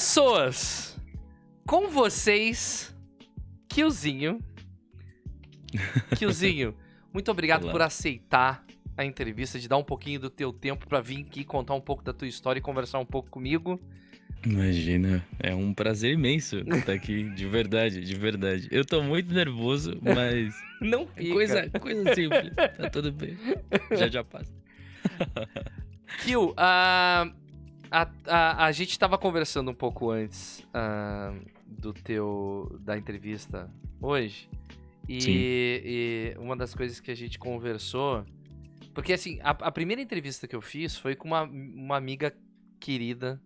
Pessoas, com vocês, Killzinho. Killzinho, muito obrigado Olá. por aceitar a entrevista, de dar um pouquinho do teu tempo pra vir aqui contar um pouco da tua história e conversar um pouco comigo. Imagina, é um prazer imenso estar aqui, de verdade, de verdade. Eu tô muito nervoso, mas Não é fica. coisa simples, tá tudo bem. Já passa. Kill, a gente tava conversando um pouco antes da entrevista hoje. Sim. E uma das coisas que a gente conversou. Porque assim, a primeira entrevista que eu fiz foi com uma amiga querida,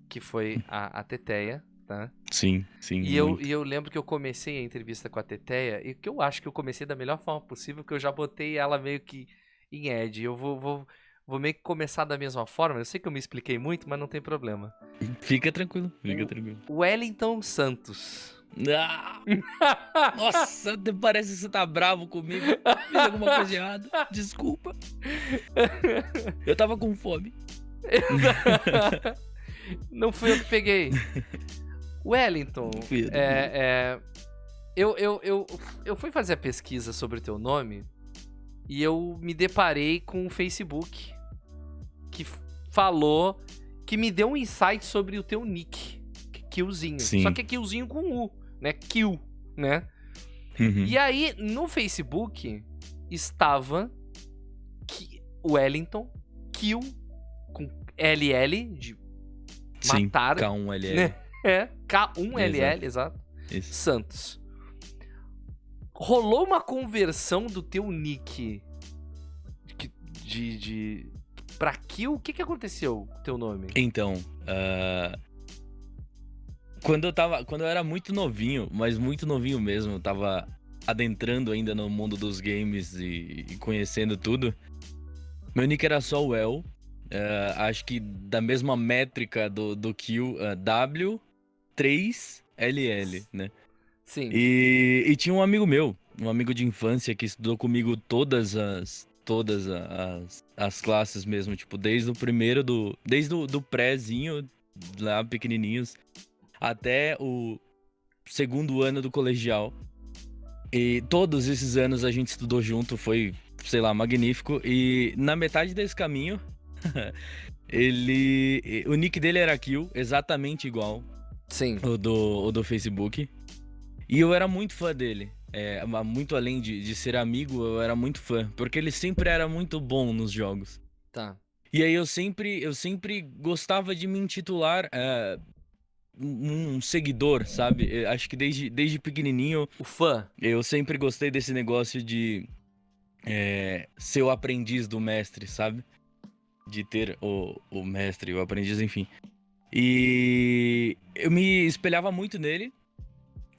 que foi a Teteia, tá? Sim, muito. E eu lembro que eu comecei a entrevista com a Teteia, e que eu acho que eu comecei da melhor forma possível, que eu já botei ela meio que em Ed. Eu vou meio que começar da mesma forma. Eu sei que eu me expliquei muito, mas não tem problema. Fica tranquilo, fica tranquilo. Wellington Santos. Ah, nossa, até parece que você tá bravo comigo. Fiz alguma coisa errada, desculpa. Eu tava com fome. Não fui eu que peguei. Wellington, Fui eu. eu fui fazer a pesquisa sobre o teu nome e eu me deparei com o Facebook que falou, que me deu um insight sobre o teu nick, Killzinho. Sim. Só que é Killzinho com U, né? Kill, né? Uhum. E aí, no Facebook, estava Wellington, Kill, com LL, de Sim, matar, K1LL. né? É, K1LL, exato. Isso. Santos. Rolou uma conversão do teu nick pra Kill? O que aconteceu com o teu nome? Então, quando eu era muito novinho, mas muito novinho mesmo, eu tava adentrando ainda no mundo dos games e conhecendo tudo, meu nick era só Well, acho que da mesma métrica do Kill, W3LL, né? Sim. E tinha um amigo meu, um amigo de infância que estudou comigo todas as classes mesmo, tipo, desde o prézinho, lá pequenininhos, até o segundo ano do colegial. E todos esses anos a gente estudou junto, foi, sei lá, magnífico. E na metade desse caminho, o nick dele era Kill, exatamente igual Sim. o do Facebook. E eu era muito fã dele. Muito além de ser amigo, eu era muito fã. Porque ele sempre era muito bom nos jogos. Tá. E aí eu sempre gostava de me intitular um seguidor, sabe? Eu acho que desde pequenininho O fã. eu sempre gostei desse negócio de ser o aprendiz do mestre, sabe? De ter o mestre, o aprendiz, enfim. E eu me espelhava muito nele.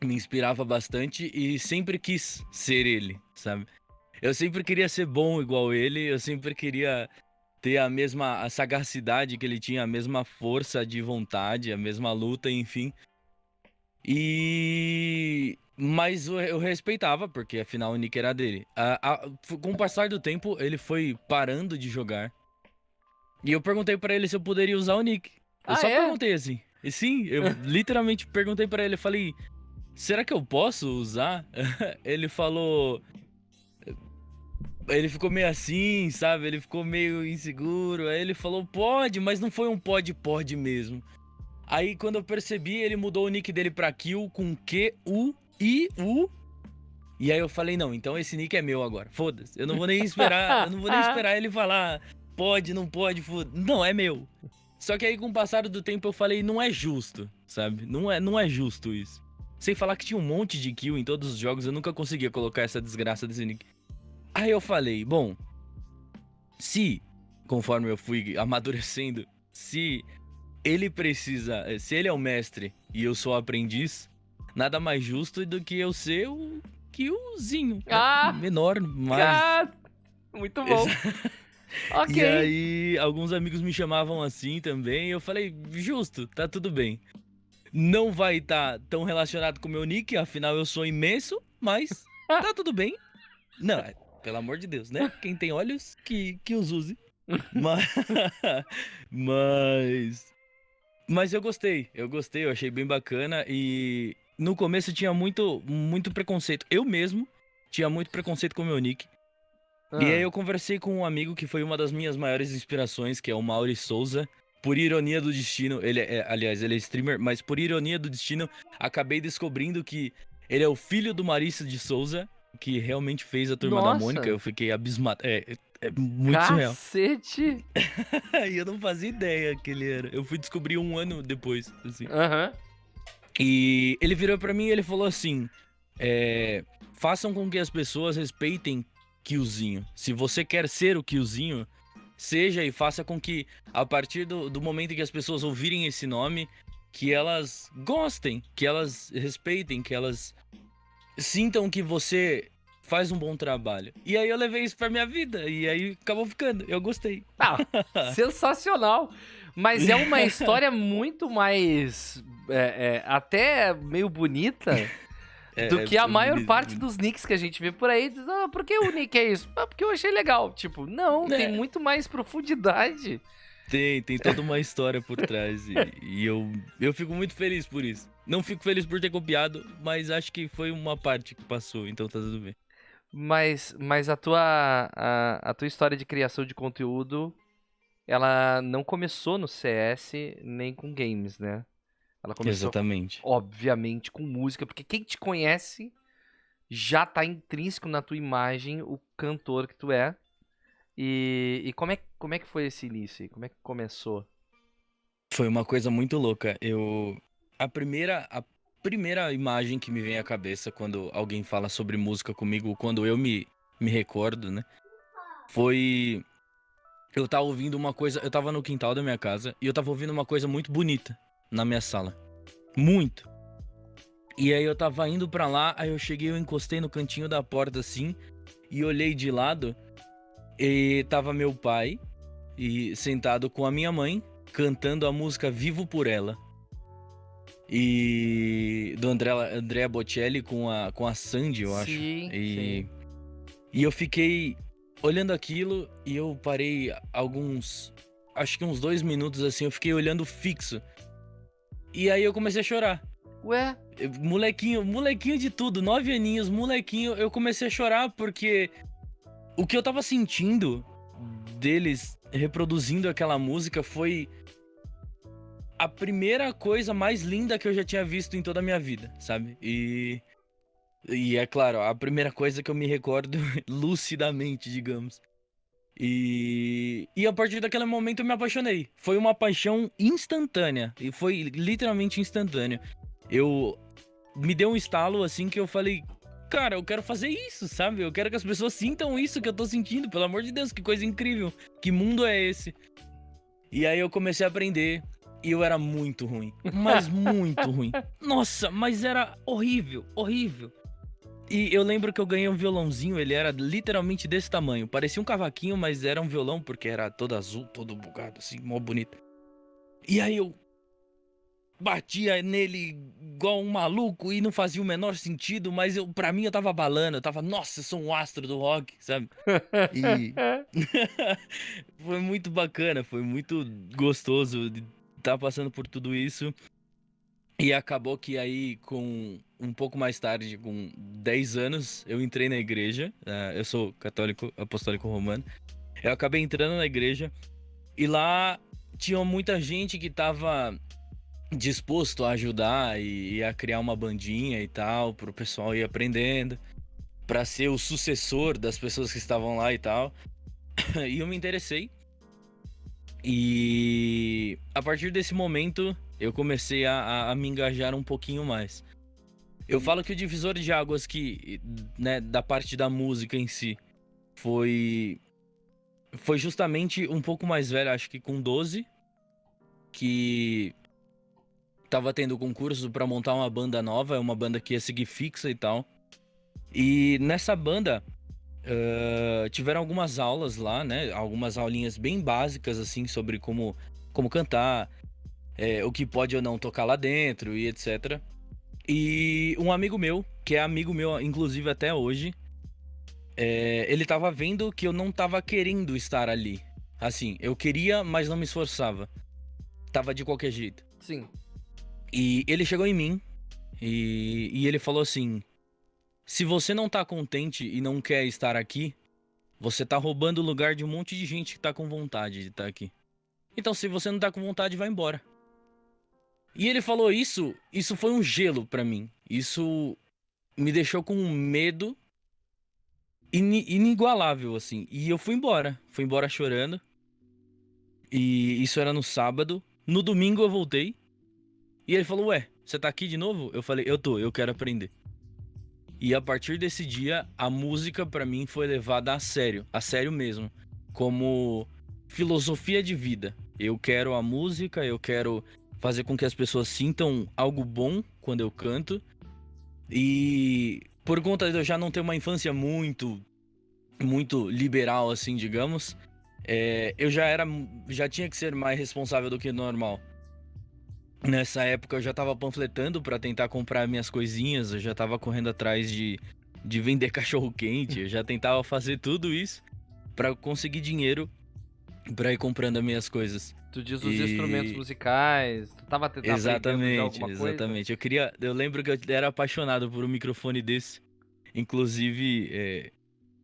Me inspirava bastante e sempre quis ser ele, sabe? Eu sempre queria ser bom igual ele, eu sempre queria ter a sagacidade que ele tinha, a mesma força de vontade, a mesma luta, enfim. Mas eu respeitava, porque afinal o nick era dele. Com o passar do tempo, ele foi parando de jogar. E eu perguntei pra ele se eu poderia usar o nick. Eu Ah, só é? perguntei assim. E sim, eu literalmente perguntei pra ele, falei: será que eu posso usar? Ele falou. Ele ficou meio assim, sabe? Ele ficou meio inseguro. Aí ele falou: pode, mas não foi um pode mesmo. Aí quando eu percebi, ele mudou o nick dele pra Kill com Q-U-I-U. E aí eu falei: não, então esse nick é meu agora. Foda-se. Eu não vou nem esperar ele falar: pode, não pode, foda-se. Não, é meu. Só que aí com o passar do tempo eu falei: não é justo, sabe? Não é justo isso. Sem falar que tinha um monte de kill em todos os jogos, eu nunca conseguia colocar essa desgraça desse nick. Aí eu falei, bom, conforme eu fui amadurecendo, se ele é o mestre e eu sou o aprendiz, nada mais justo do que eu ser o Killzinho, né? Menor, mas... Muito bom. Ok. E aí, alguns amigos me chamavam assim também, e eu falei, justo, tá tudo bem. Não vai estar tão relacionado com o meu nick, afinal eu sou imenso, mas tá tudo bem. Não, pelo amor de Deus, né? Quem tem olhos, que os use. Mas... mas... Mas eu gostei, eu achei bem bacana e no começo tinha muito preconceito. Eu mesmo tinha muito preconceito com o meu nick. E aí Ah, eu conversei com um amigo que foi uma das minhas maiores inspirações, que é o Mauri Souza. Por ironia do destino, aliás, ele é streamer, mas por ironia do destino, acabei descobrindo que ele é o filho do Maurício de Souza, que realmente fez a Turma da Mônica. nossa, Eu fiquei abismado. É muito surreal. cacete. E eu não fazia ideia que ele era. Eu fui descobrir um ano depois, assim. Aham. E ele virou pra mim e ele falou assim: façam com que as pessoas respeitem Killzinho. Se você quer ser o Killzinho, seja e faça com que, a partir do momento em que as pessoas ouvirem esse nome, que elas gostem, que elas respeitem, que elas sintam que você faz um bom trabalho. E aí eu levei isso pra minha vida, e aí acabou ficando. Eu gostei. Ah, sensacional. Mas é uma história muito mais. Até meio bonita do que a maior Bonito, parte bonito. dos nicks que a gente vê por aí. Diz, ah, por que o nick é isso? Ah, porque eu achei legal. Tipo, não, tem É, muito mais profundidade. tem toda uma história por trás e eu fico muito feliz por isso. Não fico feliz por ter copiado, mas acho que foi uma parte que passou, então tá tudo bem. Mas a tua história de criação de conteúdo, ela não começou no CS nem com games, né? Ela começou, Exatamente. obviamente, com música, porque quem te conhece já tá intrínseco na tua imagem o cantor que tu é. E como é que foi esse início aí? Como é que começou? Foi uma coisa muito louca. A primeira imagem que me vem à cabeça quando alguém fala sobre música comigo, quando eu me recordo, né? Foi. Eu tava ouvindo uma coisa. Eu tava no quintal da minha casa e eu tava ouvindo uma coisa muito bonita na minha sala. Muito. E aí eu tava indo pra lá, aí eu cheguei, eu encostei no cantinho da porta assim e olhei de lado e tava meu pai e sentado com a minha mãe cantando a música Vivo por Ela. E do Andrea Bocelli com a Sandy, eu acho. Sim, sim. E eu fiquei olhando aquilo e eu parei acho que uns 2 minutos assim, eu fiquei olhando fixo. E aí eu comecei a chorar. Ué? Molequinho de tudo, 9 aninhos, molequinho, eu comecei a chorar porque o que eu tava sentindo deles reproduzindo aquela música foi a primeira coisa mais linda que eu já tinha visto em toda a minha vida, sabe? E é claro, a primeira coisa que eu me recordo lucidamente, digamos. E a partir daquele momento eu me apaixonei. Foi uma paixão instantânea. E foi literalmente instantâneo. Eu me deu um estalo assim que eu falei, cara, eu quero fazer isso, sabe? Eu quero que as pessoas sintam isso que eu tô sentindo. Pelo amor de Deus, que coisa incrível. Que mundo é esse? E aí eu comecei a aprender. E eu era muito ruim. Mas muito ruim. Nossa, mas era horrível, horrível. E eu lembro que eu ganhei um violãozinho, ele era literalmente desse tamanho. Parecia um cavaquinho, mas era um violão, porque era todo azul, todo bugado, assim, mó bonito. E aí eu batia nele igual um maluco e não fazia o menor sentido, mas pra mim eu tava balando, eu tava, nossa, eu sou um astro do rock, sabe? E foi muito bacana, foi muito gostoso de estar passando por tudo isso. E acabou que aí, com um pouco mais tarde, com 10 anos, eu entrei na igreja. Eu sou católico apostólico romano. Eu acabei entrando na igreja e lá tinha muita gente que tava disposto a ajudar e a criar uma bandinha e tal, pro pessoal ir aprendendo, pra ser o sucessor das pessoas que estavam lá e tal. E eu me interessei. E a partir desse momento, eu comecei a me engajar um pouquinho mais. Eu falo que o divisor de águas que, né, da parte da música em si, foi justamente um pouco mais velho, acho que com 12, que tava tendo concurso pra montar uma banda nova, uma banda que ia seguir fixa e tal. E nessa banda, tiveram algumas aulas lá, né, algumas aulinhas bem básicas, assim, sobre como cantar, o que pode ou não tocar lá dentro e etc. E um amigo meu, que é amigo meu, inclusive até hoje, ele tava vendo que eu não tava querendo estar ali. Assim, eu queria, mas não me esforçava. Tava de qualquer jeito. Sim. E ele chegou em mim e ele falou assim: se você não tá contente e não quer estar aqui, você tá roubando o lugar de um monte de gente que tá com vontade de estar aqui. Então, se você não tá com vontade, vai embora. E ele falou isso foi um gelo pra mim. Isso me deixou com um medo inigualável, assim. E eu fui embora chorando. E isso era no sábado. No domingo eu voltei. E ele falou: ué, você tá aqui de novo? Eu falei: eu quero aprender. E a partir desse dia, a música pra mim foi levada a sério mesmo, como filosofia de vida. Eu quero a música, eu quero fazer com que as pessoas sintam algo bom quando eu canto. E por conta de eu já não ter uma infância muito liberal, assim, digamos, eu já tinha que ser mais responsável do que normal. Nessa época eu já tava panfletando pra tentar comprar minhas coisinhas, eu já tava correndo atrás de vender cachorro-quente, eu já tentava fazer tudo isso pra conseguir dinheiro pra ir comprando as minhas coisas. Tu diz os instrumentos E musicais, tu tava aprendendo já exatamente, alguma coisa? exatamente. Eu lembro que eu era apaixonado por um microfone desse. Inclusive,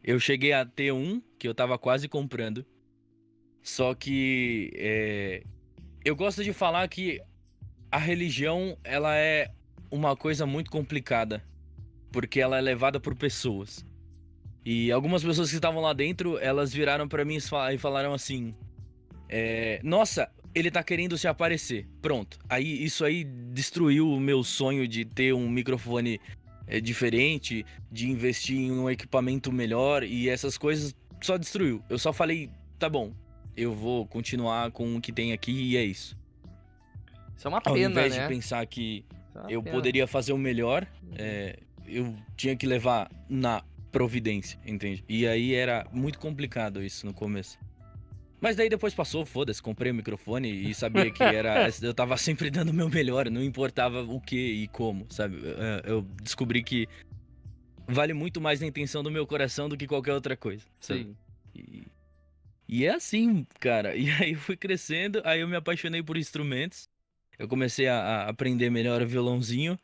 eu cheguei a ter um que eu tava quase comprando. Só que eu gosto de falar que a religião, ela é uma coisa muito complicada, porque ela é levada por pessoas. E algumas pessoas que estavam lá dentro, elas viraram pra mim e falaram assim: nossa, ele tá querendo se aparecer. Pronto. Aí isso aí destruiu o meu sonho de ter um microfone diferente, de investir em um equipamento melhor e essas coisas só destruiu. Eu só falei: tá bom, eu vou continuar com o que tem aqui e é isso. Isso é uma Ao pena, invés de né? pensar que Isso é uma eu pena. poderia fazer o melhor, Uhum. eu tinha que levar na providência, entende? E aí era muito complicado isso no começo. Mas daí depois passou, foda-se, comprei o microfone e sabia que eu tava sempre dando o meu melhor, não importava o que e como, sabe? Eu descobri que vale muito mais a intenção do meu coração do que qualquer outra coisa, sabe? Sim. E, e é assim, cara. E aí eu fui crescendo, aí eu me apaixonei por instrumentos. Eu comecei a aprender melhor o violãozinho.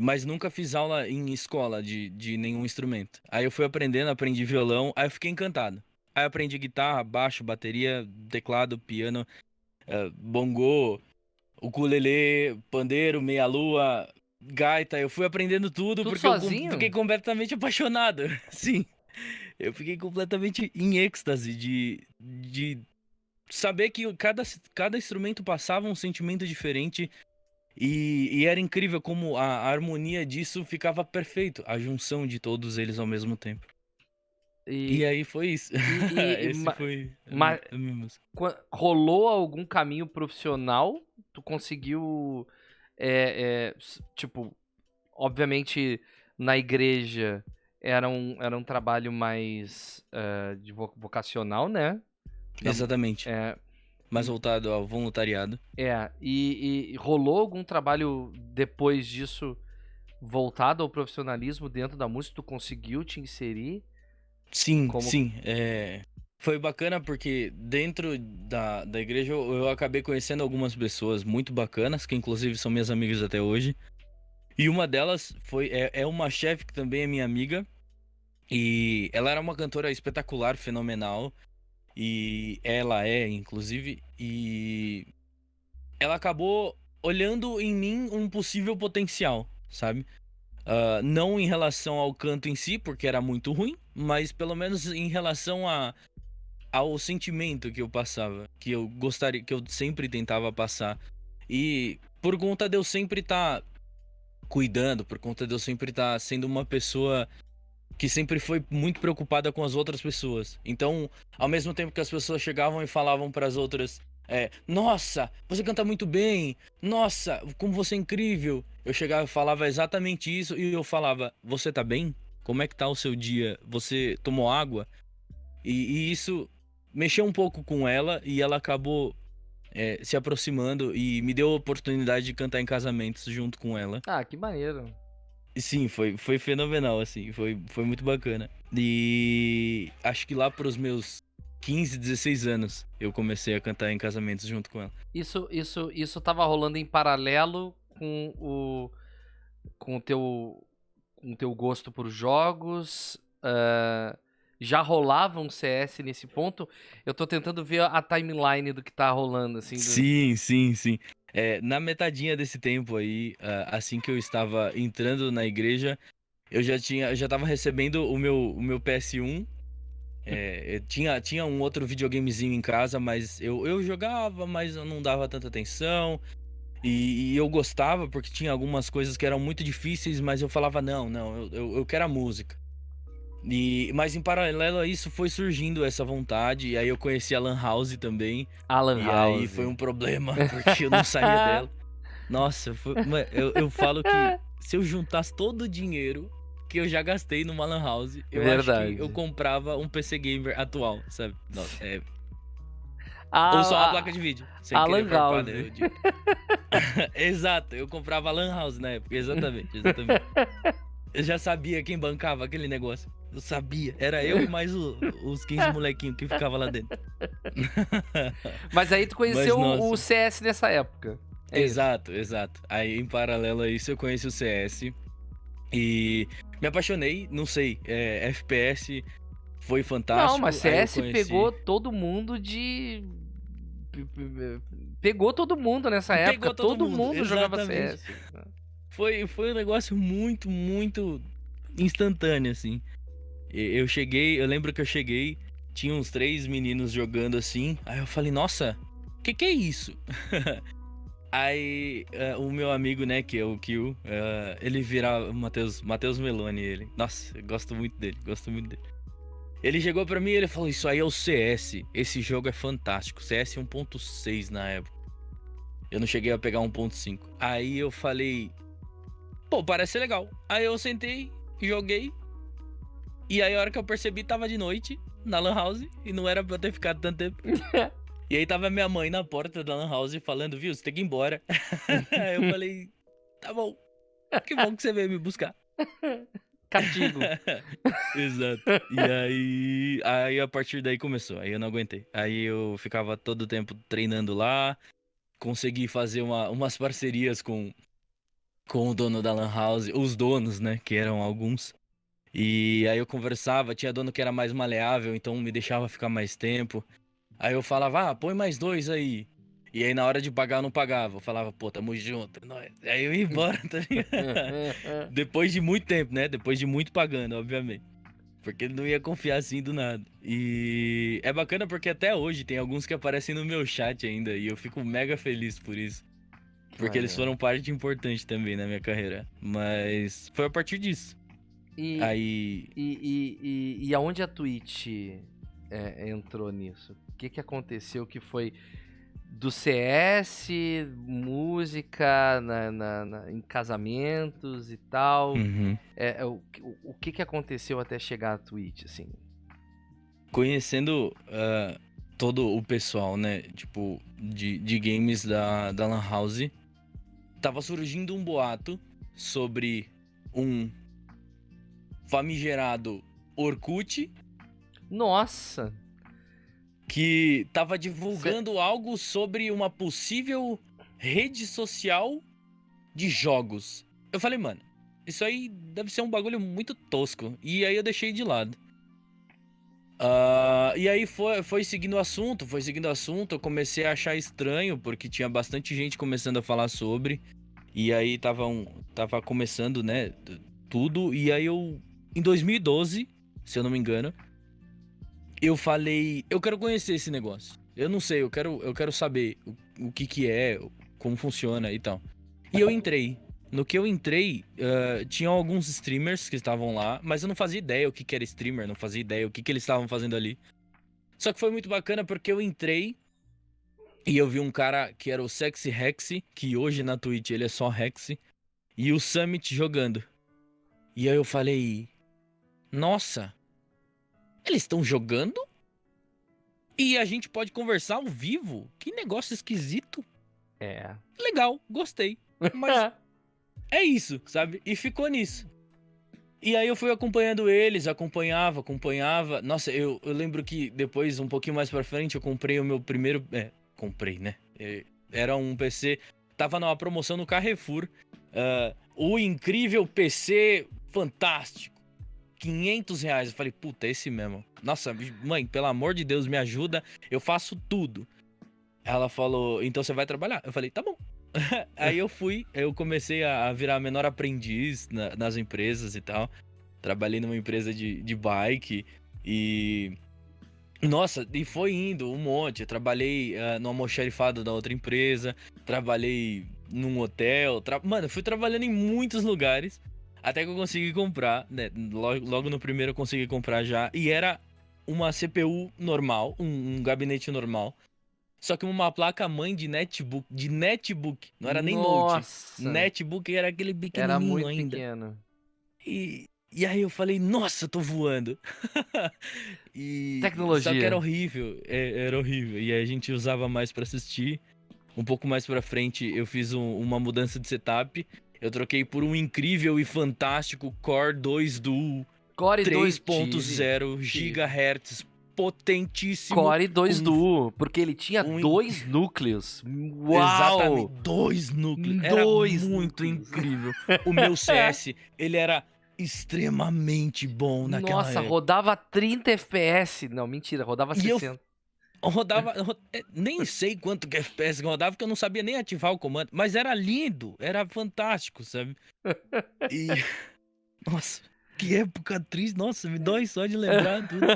Mas nunca fiz aula em escola de nenhum instrumento. Aí eu fui aprendendo, aprendi violão, aí eu fiquei encantado. Aí eu aprendi guitarra, baixo, bateria, teclado, piano, bongô, ukulele, pandeiro, meia-lua, gaita. Eu fui aprendendo tudo Tudo porque fiquei sozinho? completamente apaixonado. Sim, eu fiquei completamente em êxtase de saber que cada instrumento passava um sentimento diferente. E era incrível como a harmonia disso ficava perfeito, a junção de todos eles ao mesmo tempo. E, E aí foi isso. e, e, Esse ma- foi ma- a minha música. rolou algum caminho profissional? Tu conseguiu, tipo, obviamente na igreja era um trabalho mais de vocacional, né? Da- Exatamente. é, Mais voltado ao voluntariado. e rolou algum trabalho depois disso voltado ao profissionalismo dentro da música? Tu conseguiu te inserir Sim, como. sim. Foi bacana porque dentro da igreja eu acabei conhecendo algumas pessoas muito bacanas, que inclusive são minhas amigas até hoje. E uma delas é uma chefe que também é minha amiga. E ela era uma cantora espetacular, fenomenal. E ela inclusive, e ela acabou olhando em mim um possível potencial, sabe? Não em relação ao canto em si, porque era muito ruim, mas pelo menos em relação ao sentimento que eu passava, que eu gostaria, que eu sempre tentava passar. E por conta de eu sempre estar cuidando, por conta de eu sempre estar sendo uma pessoa que sempre foi muito preocupada com as outras pessoas. Então, ao mesmo tempo que as pessoas chegavam e falavam para as outras, nossa, você canta muito bem, nossa, como você é incrível. Eu chegava e falava exatamente isso e eu falava, você tá bem? Como é que tá o seu dia? Você tomou água? E isso mexeu um pouco com ela e ela acabou se aproximando e me deu a oportunidade de cantar em casamentos junto com ela. Ah, que maneiro. Sim, foi fenomenal, assim, foi muito bacana. E acho que lá pros meus 15, 16 anos eu comecei a cantar em casamentos junto com ela. Isso tava rolando em paralelo com o teu gosto por jogos. Já rolava um CS nesse ponto? Eu tô tentando ver a timeline do que tá rolando, assim. Sim, sim, sim. Na metadinha desse tempo aí, assim que eu estava entrando na igreja, eu já tava recebendo o meu PS1. Eu tinha um outro videogamezinho em casa, mas eu jogava, mas eu não dava tanta atenção. E eu gostava porque tinha algumas coisas que eram muito difíceis, mas eu falava, não, eu quero a música. Mas em paralelo a isso foi surgindo essa vontade, e aí eu conheci a Lan House também, Alan e aí House. foi um problema, porque eu não saía dela. Nossa, eu falo que se eu juntasse todo o dinheiro que eu já gastei numa Lan House, eu acho que eu Verdade. comprava um PC Gamer atual, sabe? Nossa, ou só uma placa A, de vídeo, sem querer Alan farpar, House. né? Exato, eu comprava Lan House na época, exatamente, exatamente. Eu já sabia quem bancava aquele negócio. Eu sabia. Era eu e mais os 15 molequinhos que ficavam lá dentro. Mas aí tu Mas, conheceu o nossa. CS nessa época. É isso. Exato, exato. Aí, em paralelo a isso, eu conheci o CS. E me apaixonei, não sei. FPS foi Não, mas fantástico. Aí eu CS conheci. pegou todo mundo de. Pegou todo mundo nessa época. Pegou todo Todo mundo, mundo jogava exatamente. CS. Foi um negócio muito, muito instantâneo, assim. Eu lembro que eu cheguei, tinha uns 3 meninos jogando assim, aí eu falei, nossa, que é isso? Aí o meu amigo, né, que é o Kill, ele vira o Matheus Meloni, ele. Nossa, eu gosto muito dele, gosto muito dele. Ele chegou pra mim e ele falou, isso aí é o CS, esse jogo é fantástico, CS 1.6 na época. Eu não cheguei a pegar 1.5. Aí eu falei, pô, parece ser legal. Aí eu sentei, joguei. E aí, a hora que eu percebi, tava de noite, na Lan House, e não era pra eu ter ficado tanto tempo. E aí tava minha mãe na porta da Lan House falando, viu, você tem que ir embora. Aí eu falei, tá bom, que bom que você veio me buscar. Castigo. Exato. E aí a partir daí começou, aí eu não aguentei. Aí eu ficava todo o tempo treinando lá, consegui fazer umas parcerias com o dono da Lan House, os donos, né, que eram alguns. E aí eu conversava, tinha dono que era mais maleável, então me deixava ficar mais tempo. Aí eu falava, põe mais 2 aí. E aí na hora de pagar eu não pagava. Eu falava, pô, tamo junto, é nóis. Aí eu ia embora, tá ligado? Depois de muito tempo, né? Depois de muito pagando, obviamente. Porque ele não ia confiar assim do nada. E é bacana porque até hoje tem alguns que aparecem no meu chat ainda. E eu fico mega feliz por isso. Que Porque eles maneiro. foram parte importante também na minha carreira. Mas foi a partir disso. E, Aí. e aonde a Twitch entrou nisso? O que aconteceu que foi do CS, música em casamentos e tal? Uhum. O que aconteceu até chegar à Twitch, assim? Conhecendo todo o pessoal, né? Tipo, de games da Lan House, tava surgindo um boato sobre um famigerado Orkut Nossa! que tava Cê- divulgando algo sobre uma possível rede social de jogos. Eu falei, mano, isso aí deve ser um bagulho muito tosco. E aí eu deixei de lado. E aí foi seguindo o assunto, eu comecei a achar estranho, porque tinha bastante gente começando a falar sobre, e aí tava começando, né, tudo, e aí em 2012, se eu não me engano, eu falei, eu quero conhecer esse negócio, eu não sei, eu quero saber o que é, como funciona e tal. E eu entrei. No que eu entrei, tinham alguns streamers que estavam lá, mas eu não fazia ideia o que era streamer, não fazia ideia o que eles estavam fazendo ali. Só que foi muito bacana porque eu entrei e eu vi um cara que era o Sexy Rex, que hoje na Twitch ele é só Rex, e o Summit jogando. E aí eu falei, nossa, eles estão jogando? E a gente pode conversar ao vivo? Que negócio esquisito. É. Legal, gostei. Mas é isso, sabe? E ficou nisso. E aí eu fui acompanhando eles, acompanhava. Nossa, eu lembro que depois, um pouquinho mais pra frente, eu comprei o meu primeiro. Comprei, né? Era um PC. Tava numa promoção no Carrefour. O incrível PC fantástico. R$ 500. Eu falei, puta, é esse mesmo. Nossa, mãe, pelo amor de Deus, me ajuda. Eu faço tudo. Ela falou, então você vai trabalhar? Eu falei, tá bom. Aí eu comecei a virar menor aprendiz nas empresas e tal. Trabalhei numa empresa de bike e. Nossa, e foi indo um monte. Eu trabalhei no almoxarifado da outra empresa, trabalhei num hotel. Mano, eu fui trabalhando em muitos lugares até que eu consegui comprar, né? Logo no primeiro eu consegui comprar já. E era uma CPU normal, um gabinete normal. Só que uma placa-mãe de netbook, não era nem note. Nossa, Netbook era aquele era pequenininho muito ainda. pequeno. E aí eu falei, nossa, eu tô voando. Só que era Tecnologia. horrível, era horrível. E aí a gente usava mais pra assistir. Um pouco mais pra frente eu fiz uma mudança de setup. Eu troquei por um incrível e fantástico Core 2 Duo Core 2 tive, 3.0 tive. GHz, potentíssimo, Core 2 com Duo, porque ele tinha um 2 núcleos. exatamente Uau! 2 núcleos. Era Dois muito núcleos. incrível. O meu CS, ele era extremamente bom naquela Nossa, época. rodava 30 FPS. Não, mentira, rodava E eu 60. nem sei quanto que FPS que rodava, porque eu não sabia nem ativar o comando, mas era lindo, era fantástico, sabe? E, nossa, que época triste, nossa, me dói só de lembrar tudo.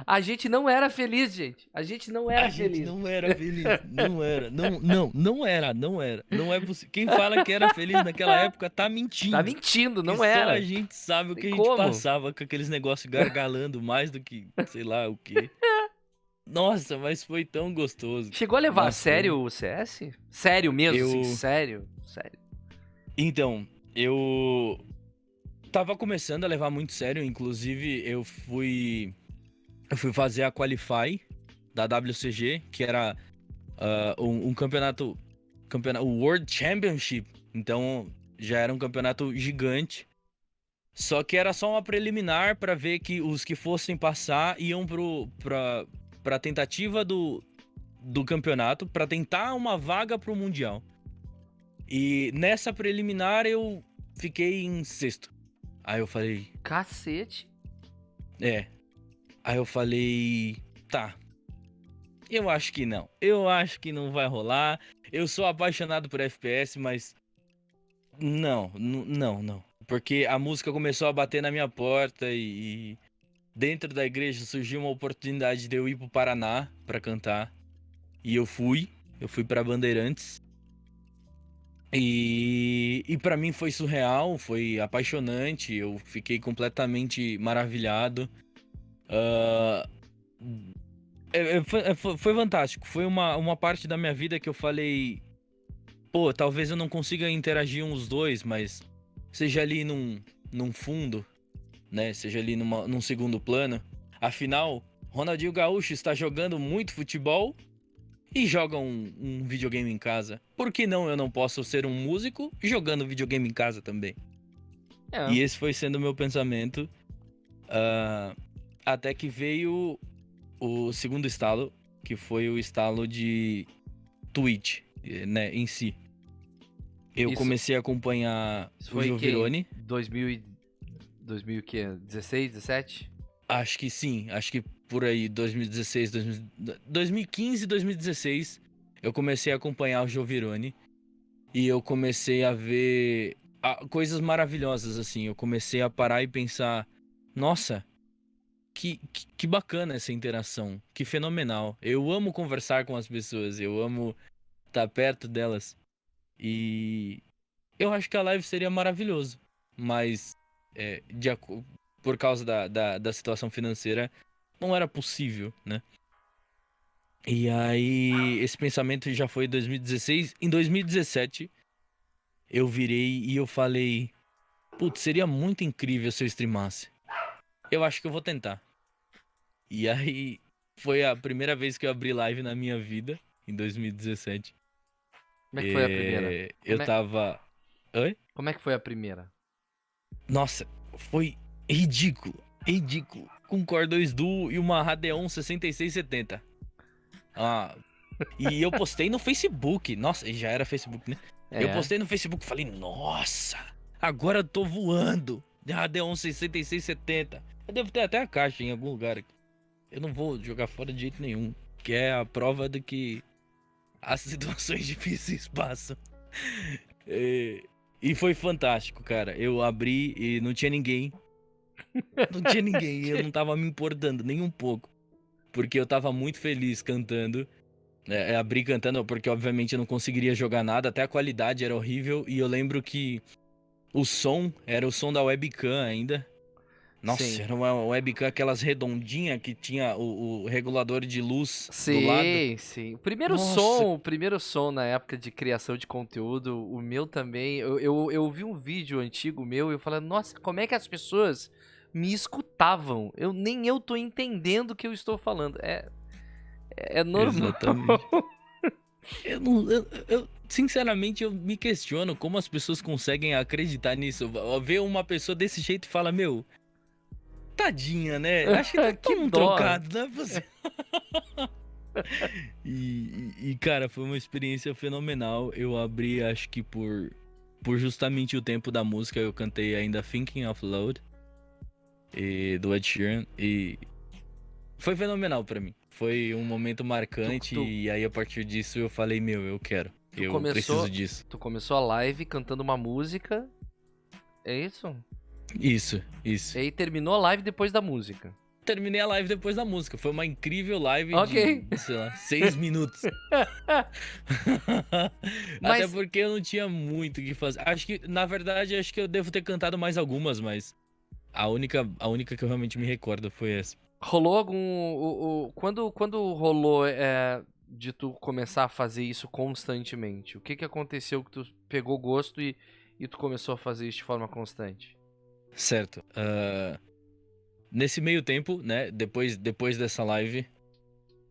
A gente não era feliz, gente. A gente não A era gente feliz. não era feliz, não era, não é possível. Quem fala que era feliz naquela época tá Tá mentindo, mentindo, que não só a era. gente sabe o Tem que a gente como? passava com aqueles negócios gargalando mais do que, sei lá, o quê. Nossa, mas foi tão gostoso. Chegou a levar a Nossa, sério o CS? Sério mesmo, assim, eu sério? Sério. Então, eu tava começando a levar muito sério, inclusive eu fui fazer a Qualify da WCG, que era um campeonato, o World Championship. Então, já era um campeonato gigante. Só que era só uma preliminar pra ver que os que fossem passar iam pra tentativa do campeonato, pra tentar uma vaga pro Mundial. E nessa preliminar eu fiquei em sexto. Aí eu falei, Cacete. é. Aí eu falei, tá. Eu acho que não. Eu acho que não vai rolar. Eu sou apaixonado por FPS, mas não. Porque a música começou a bater na minha porta e dentro da igreja surgiu uma oportunidade de eu ir pro Paraná pra cantar. E eu fui. Eu fui pra Bandeirantes. E para mim foi surreal, foi apaixonante, eu fiquei completamente maravilhado. Ah, foi fantástico, foi uma parte da minha vida que eu falei, pô, talvez eu não consiga interagir uns dois, mas seja ali num fundo, né? Seja ali num segundo plano. Afinal, Ronaldinho Gaúcho está jogando muito futebol e joga um videogame em casa. Por que não eu não posso ser um músico jogando videogame em casa também? É. E esse foi sendo o meu pensamento, ah, até que veio o segundo estalo, que foi o estalo de Twitch, né, em si. Eu Isso, comecei a acompanhar isso o foi quem? Jovirone. 2000 o quê? 16, 17? Acho que sim, acho que por aí, 2016, 2015, 2016, eu comecei a acompanhar o Jovirone. E eu comecei a ver coisas maravilhosas, assim. Eu comecei a parar e pensar, nossa, que bacana essa interação, que fenomenal. Eu amo conversar com as pessoas, eu amo estar perto delas. E eu acho que a live seria maravilhoso, mas é, de aco- por causa da situação financeira, não era possível, né? E aí, esse pensamento já foi em 2016. Em 2017, eu virei e eu falei, putz, seria muito incrível se eu streamasse. Eu acho que eu vou tentar. E aí foi a primeira vez que eu abri live na minha vida, em 2017. Como é que foi a primeira? Eu Como é, tava. Oi? como é que foi a primeira? Nossa, foi ridículo. Ridículo. Com Core 2 Duo e uma Radeon 6670. Ah, e eu postei no Facebook. Nossa, já era Facebook, né? Eu É. postei no Facebook e falei, nossa, agora eu tô voando. Radeon 6670. Eu devo ter até a caixa em algum lugar aqui. Eu não vou jogar fora de jeito nenhum. Que é a prova de que as situações difíceis passam. E foi fantástico, cara. Eu abri e não tinha ninguém. Não tinha ninguém. E eu não tava me importando nem um pouco. Porque eu tava muito feliz cantando. Abri cantando porque, obviamente, eu não conseguiria jogar nada. Até a qualidade era horrível. E eu lembro que o som era o som da webcam ainda. Nossa, Sim. era uma webcam aquelas redondinhas que tinha o regulador de luz do lado. Sim, sim. Nossa, O primeiro som na época de criação de conteúdo, o meu também. Eu vi um vídeo antigo meu e eu falei, nossa, como é que as pessoas me escutavam? Nem eu tô entendendo o que eu estou falando. É normal. exatamente. Eu, não- sinceramente, eu me questiono como as pessoas conseguem acreditar nisso. Ver uma pessoa desse jeito e fala, meu, tadinha, né? Acho que tá Que todo mundo dó. trocado, né? Cara, foi uma experiência fenomenal. Eu abri, acho que por justamente o tempo da música, eu cantei ainda Thinking of Load do Ed Sheeran e foi fenomenal pra mim. Foi um momento Tu, marcante tu, e aí a partir disso eu falei, meu, eu quero. tu Eu preciso começou, disso. tu começou a live cantando uma música, é isso? Isso, E isso. aí terminou a live depois da música. Terminei a live depois da música. Foi uma incrível live Ok. de, sei lá, 6 minutos. Até Mas porque eu não tinha muito o que fazer. Acho que, na verdade, acho que eu devo ter cantado mais algumas, mas a única que eu realmente me recordo foi essa. rolou algum. Quando rolou de tu começar a fazer isso constantemente? O que que aconteceu que tu pegou gosto e tu começou a fazer isso de forma constante? Certo. Nesse meio tempo, né, depois dessa live,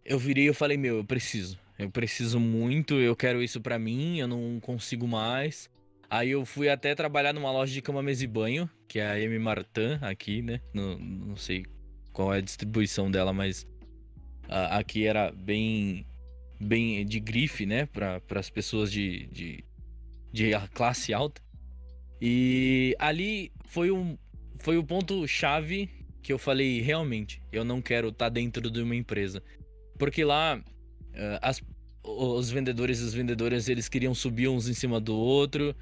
eu virei e eu falei, meu, eu preciso. Eu preciso muito, eu quero isso pra mim, eu não consigo mais. Aí eu fui até trabalhar numa loja de cama, mesa e banho, que é a M Martin aqui, né? Não sei qual é a distribuição dela, mas aqui era bem de grife, né? Para as pessoas de classe alta. E ali foi o ponto-chave que eu falei, realmente, eu não quero estar dentro de uma empresa. Porque lá, os vendedores e as vendedoras, eles queriam subir uns em cima do outro.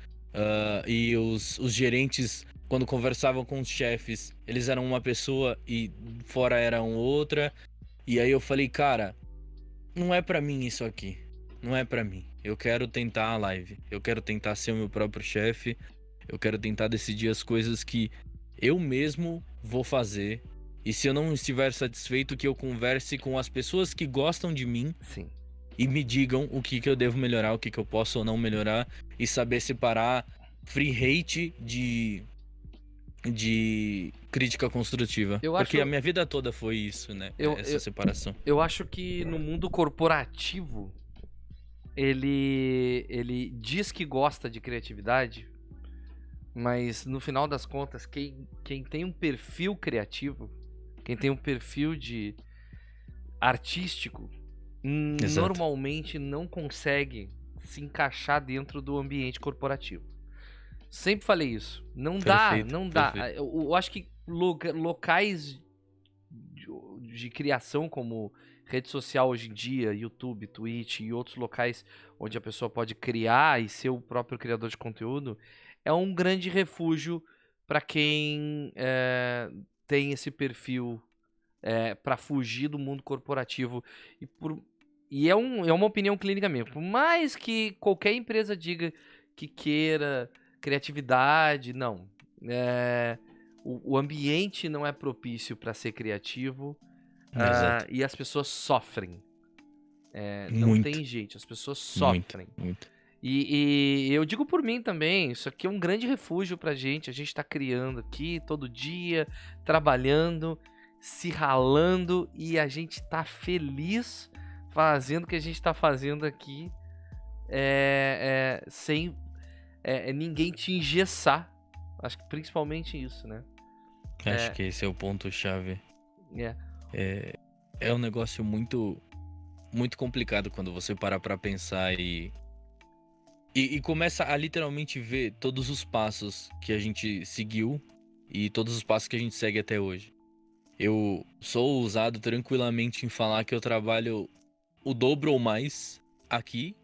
E os gerentes, quando conversavam com os chefes, eles eram uma pessoa e fora eram outra. E aí eu falei, cara, não é pra mim isso aqui. Não é pra mim. Eu quero tentar a live. Eu quero tentar ser o meu próprio chefe. Eu quero tentar decidir as coisas que eu mesmo vou fazer. E se eu não estiver satisfeito, que eu converse com as pessoas que gostam de mim Sim. e me digam o que eu devo melhorar, o que eu posso ou não melhorar. E saber separar free hate de crítica construtiva. Eu Porque a acho, minha vida toda foi isso, né? eu, Essa eu, separação. eu acho que no mundo corporativo ele diz que gosta de criatividade, mas no final das contas, quem tem um perfil criativo, quem tem um perfil de artístico, Exato. normalmente não consegue se encaixar dentro do ambiente corporativo. Sempre falei isso. Não dá, Perfeito, não dá. perfeito. Eu acho que locais de criação como rede social hoje em dia, YouTube, Twitch e outros locais onde a pessoa pode criar e ser o próprio criador de conteúdo, é um grande refúgio para quem tem esse perfil para fugir do mundo corporativo. E é uma opinião clínica minha. Por mais que qualquer empresa diga que queira criatividade, não. O ambiente não é propício para ser criativo. Exato. E as pessoas sofrem. Não Muito, tem jeito, as pessoas muito, sofrem. muito. E eu digo por mim também, isso aqui é um grande refúgio pra gente. A gente tá criando aqui todo dia, trabalhando, se ralando e a gente tá feliz fazendo o que a gente tá fazendo aqui sem ninguém te engessar. Acho que principalmente isso, né? Acho que esse é o ponto-chave. É. É um negócio muito, muito complicado quando você para pra pensar e começa a literalmente ver todos os passos que a gente seguiu e todos os passos que a gente segue até hoje. Eu sou ousado tranquilamente em falar que eu trabalho o dobro ou mais aqui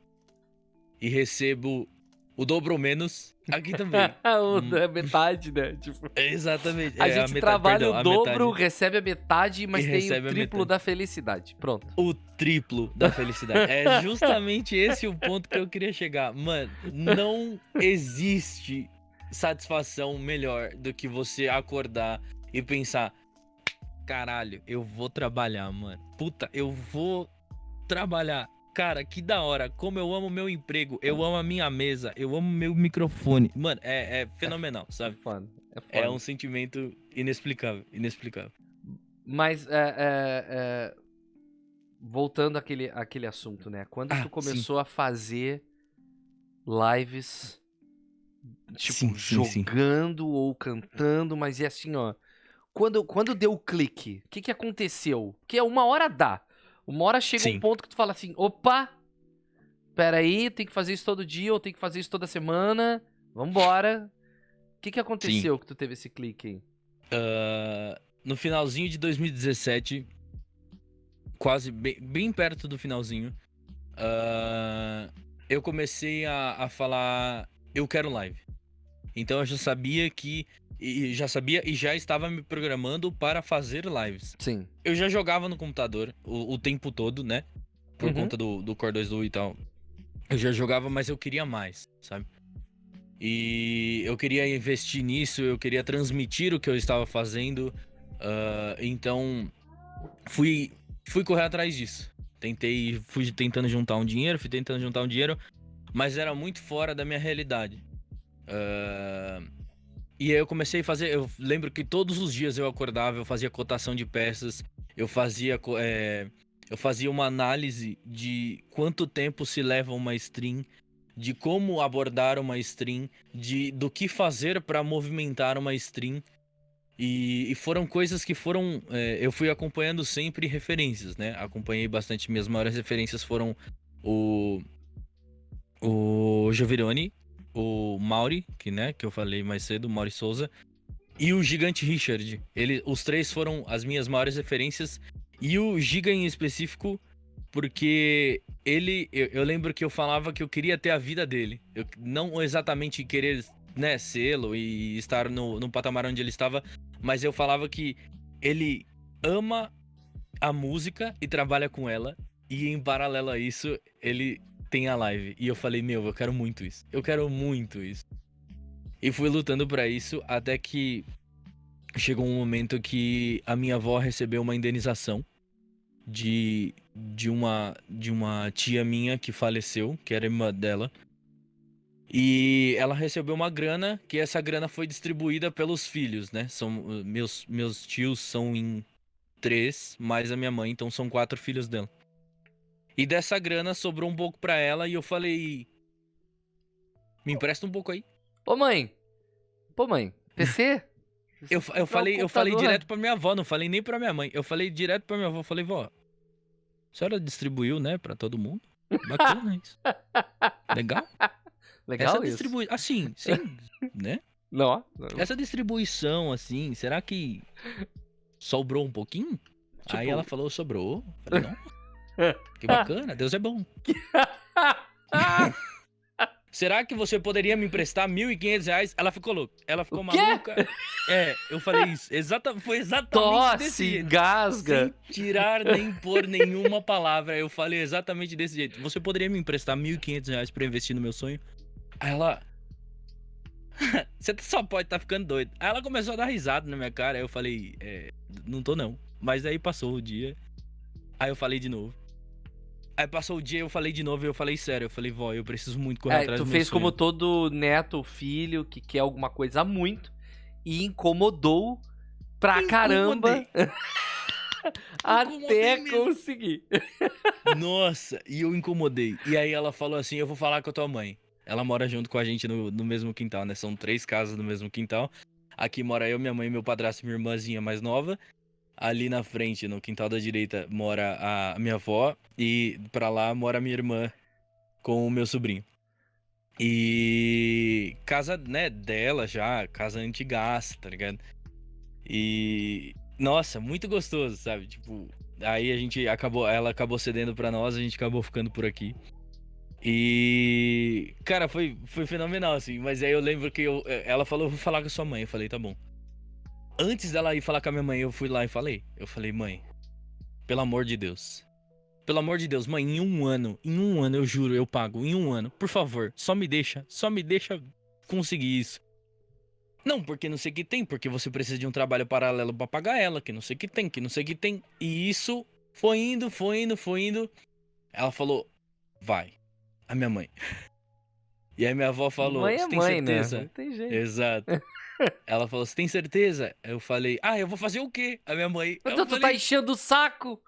e recebo o dobro ou menos aqui também. É metade, né? Tipo, Exatamente, a a gente metade, trabalha o perdão, a dobro, metade recebe a metade, e mas tem o recebe a triplo metade. da felicidade. Pronto. O triplo da felicidade. É justamente esse o ponto que eu queria chegar. Mano, não existe satisfação melhor do que você acordar e pensar: caralho, eu vou trabalhar, mano. Puta, eu vou trabalhar. Cara, que da hora. Como eu amo meu emprego, eu amo a minha mesa, eu amo meu microfone. Mano, é fenomenal, É sabe? foda. É É foda. um sentimento inexplicável, inexplicável. Mas, voltando àquele assunto, né? Quando tu Ah, sim. começou a fazer lives, tipo, Sim, sim, sim. jogando ou cantando, mas e assim, ó. Quando deu o clique, o que que aconteceu? Porque uma hora dá. Uma hora chega um Sim, ponto que tu fala assim, opa, peraí, tem que fazer isso todo dia, ou tem que fazer isso toda semana, vambora. O que que sim. aconteceu que tu teve esse clique aí? No finalzinho de 2017, quase bem perto do finalzinho, ah, eu comecei a falar, eu quero live. Então eu já sabia e já estava me programando para fazer lives. Sim. Eu já jogava no computador o tempo todo, né? Por Uhum. conta do Core 2 e tal. Eu já jogava, mas eu queria mais, sabe? E eu queria investir nisso, eu queria transmitir o que eu estava fazendo. Então fui, fui correr atrás disso. Fui tentando juntar um dinheiro, mas era muito fora da minha realidade. E aí eu comecei a fazer. Eu lembro que todos os dias eu acordava, eu fazia cotação de peças, eu fazia uma análise de quanto tempo se leva uma stream, de como abordar uma stream, do que fazer para movimentar uma stream. E foram coisas que foram. Eu fui acompanhando sempre referências, né? Acompanhei bastante. Minhas maiores referências foram o, o Giovironi, o Mauri, que eu falei mais cedo, o Mauri Souza, e o Gigante Richard. Os três foram as minhas maiores referências. E o Giga em específico, porque eu lembro que eu falava que eu queria ter a vida dele. Eu não exatamente querer, né, sê-lo e estar no patamar onde ele estava, mas eu falava que ele ama a música e trabalha com ela. E em paralelo a isso, ele tem a live. E eu falei, meu, eu quero muito isso. Eu quero muito isso. E fui lutando pra isso até que chegou um momento que a minha avó recebeu uma indenização de uma tia minha que faleceu, que era irmã dela. E ela recebeu uma grana, que essa grana foi distribuída pelos filhos, né? Meus tios são em 3, mais a minha mãe, então são 4 filhos dela. E dessa grana sobrou um pouco pra ela e eu falei, me empresta um pouco aí. Ô mãe, PC? Preciso comprar um Eu falei computador. direto pra minha avó, não falei nem pra minha mãe. Eu falei direto pra minha avó, falei, vó, a senhora distribuiu, né, pra todo mundo? Bacana isso. Legal? Essa Legal isso? distribuição, assim, sim, né? Não. Essa distribuição, assim, será que sobrou um pouquinho? Aí ela Tipo. falou, sobrou. Falei, não, que bacana, Deus é bom. Será que você poderia me emprestar R$ 1.500? Ela ficou louca, ela O ficou quê? maluca. Eu falei isso, foi exatamente desse Tosse, jeito. engasga. Sem tirar nem pôr nenhuma palavra, eu falei exatamente desse jeito. Você poderia me emprestar R$ 1.500 pra investir no meu sonho? Aí ela, você só pode estar ficando doido. Aí ela começou a dar risada na minha cara. Aí eu falei, não tô não. Mas aí passou o dia. Aí eu falei de novo. Aí passou o dia, eu falei de novo e eu falei sério. Eu falei, vó, eu preciso muito correr atrás Tu do meu fez como sonho. todo neto ou filho que quer alguma coisa muito e incomodou pra caramba Incomodei. Incomodei até mesmo. conseguir. Nossa, e eu incomodei. E aí ela falou assim, eu vou falar com a tua mãe. Ela mora junto com a gente no mesmo quintal, né? São 3 casas no mesmo quintal. Aqui mora eu, minha mãe, meu padrasto e minha irmãzinha mais nova. Ali na frente, no quintal da direita, mora a minha avó. E pra lá mora a minha irmã com o meu sobrinho. E casa, né, dela já, casa antigaça, tá ligado? E nossa, muito gostoso, sabe? Tipo, aí ela acabou cedendo pra nós, a gente acabou ficando por aqui. E cara, foi fenomenal assim, mas aí eu lembro que ela falou, vou falar com a sua mãe, eu falei, tá bom. Antes dela ir falar com a minha mãe, eu fui lá e falei, mãe, pelo amor de Deus. Pelo amor de Deus, mãe, em um ano, eu juro, eu pago, em um ano, por favor, só me deixa conseguir isso. Não, porque não sei o que tem, porque você precisa de um trabalho paralelo pra pagar ela, que não sei o que tem, que não sei o que tem. E isso foi indo. Ela falou, vai, a minha mãe. E aí minha avó falou, Mãe é você tem mãe, né? certeza? Não tem jeito. Exato. Ela falou, você tem certeza? Eu falei, eu vou fazer o quê? A minha mãe, Então tu tá enchendo o saco?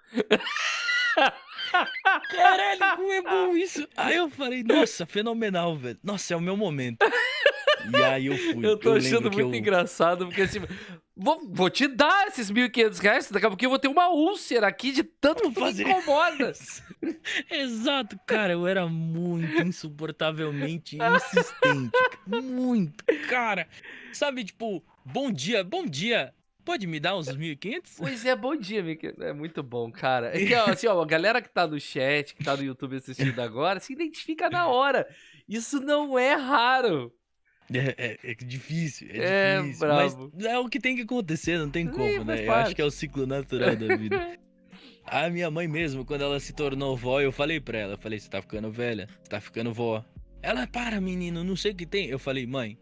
caralho, como é bom isso? Aí eu falei, nossa, fenomenal, velho. Nossa, é o meu momento. E aí eu fui. Eu tô achando lembro que muito engraçado, porque assim, vou te dar esses R$ 1.500, daqui a pouquinho eu vou ter uma úlcera aqui de tanto que fazer me incomoda. Exato, cara, eu era muito insuportavelmente insistente. Muito, cara. Sabe, tipo, bom dia, pode me dar uns 1.500? Pois é, bom dia, Mika. É muito bom, cara. É que, ó, assim, ó, a galera que tá no chat, que tá no YouTube assistindo agora, se identifica na hora. Isso não é raro. É difícil, É difícil. brabo. Mas é o que tem que acontecer, não tem Sim, como, faz né? Eu parte. acho que é o ciclo natural da vida. A minha mãe mesmo, quando ela se tornou vó, eu falei pra ela, você tá ficando velha, você tá ficando vó. Ela, para menino, não sei o que tem. Eu falei, mãe,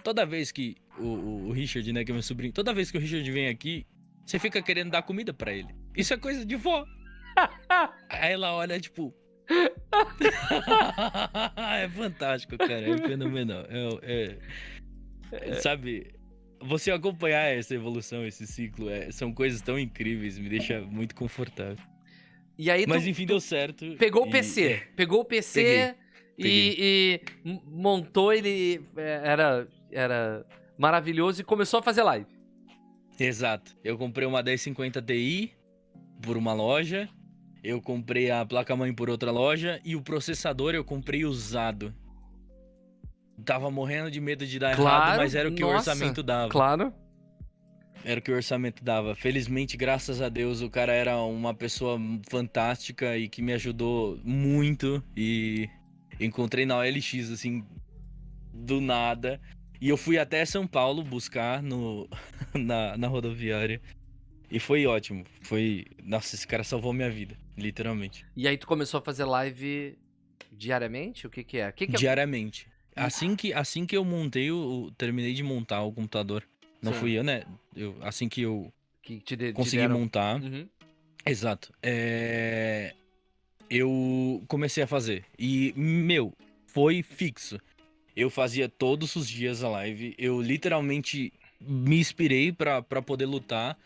toda vez que o Richard, né, que é meu sobrinho, toda vez que o Richard vem aqui, você fica querendo dar comida pra ele. Isso é coisa de vó. Aí ela olha, tipo... É fantástico, cara, é fenomenal. Sabe, você acompanhar essa evolução, esse ciclo, são coisas tão incríveis, me deixa muito confortável. E aí Mas enfim, deu certo. Pegou o PC. Pegou o PC e montou ele. Era maravilhoso e começou a fazer live. Exato. Eu comprei uma 1050 Ti por uma loja. Eu comprei a placa-mãe por outra loja. E o processador eu comprei usado. Tava morrendo de medo de dar errado, mas era o que o orçamento dava. Claro. Era o que o orçamento dava. Felizmente, graças a Deus, o cara era uma pessoa fantástica e que me ajudou muito. E encontrei na OLX, assim, do nada. E eu fui até São Paulo buscar na rodoviária. E foi ótimo. Nossa, esse cara salvou minha vida, literalmente. E aí tu começou a fazer live diariamente? O que que é? Diariamente. Assim que eu montei, terminei de montar o computador. Não Sim. fui eu, né? Assim que eu consegui deram... montar. Uhum. Exato. Eu comecei a fazer. E, foi fixo. Eu fazia todos os dias a live. Eu literalmente me inspirei pra poder lutar.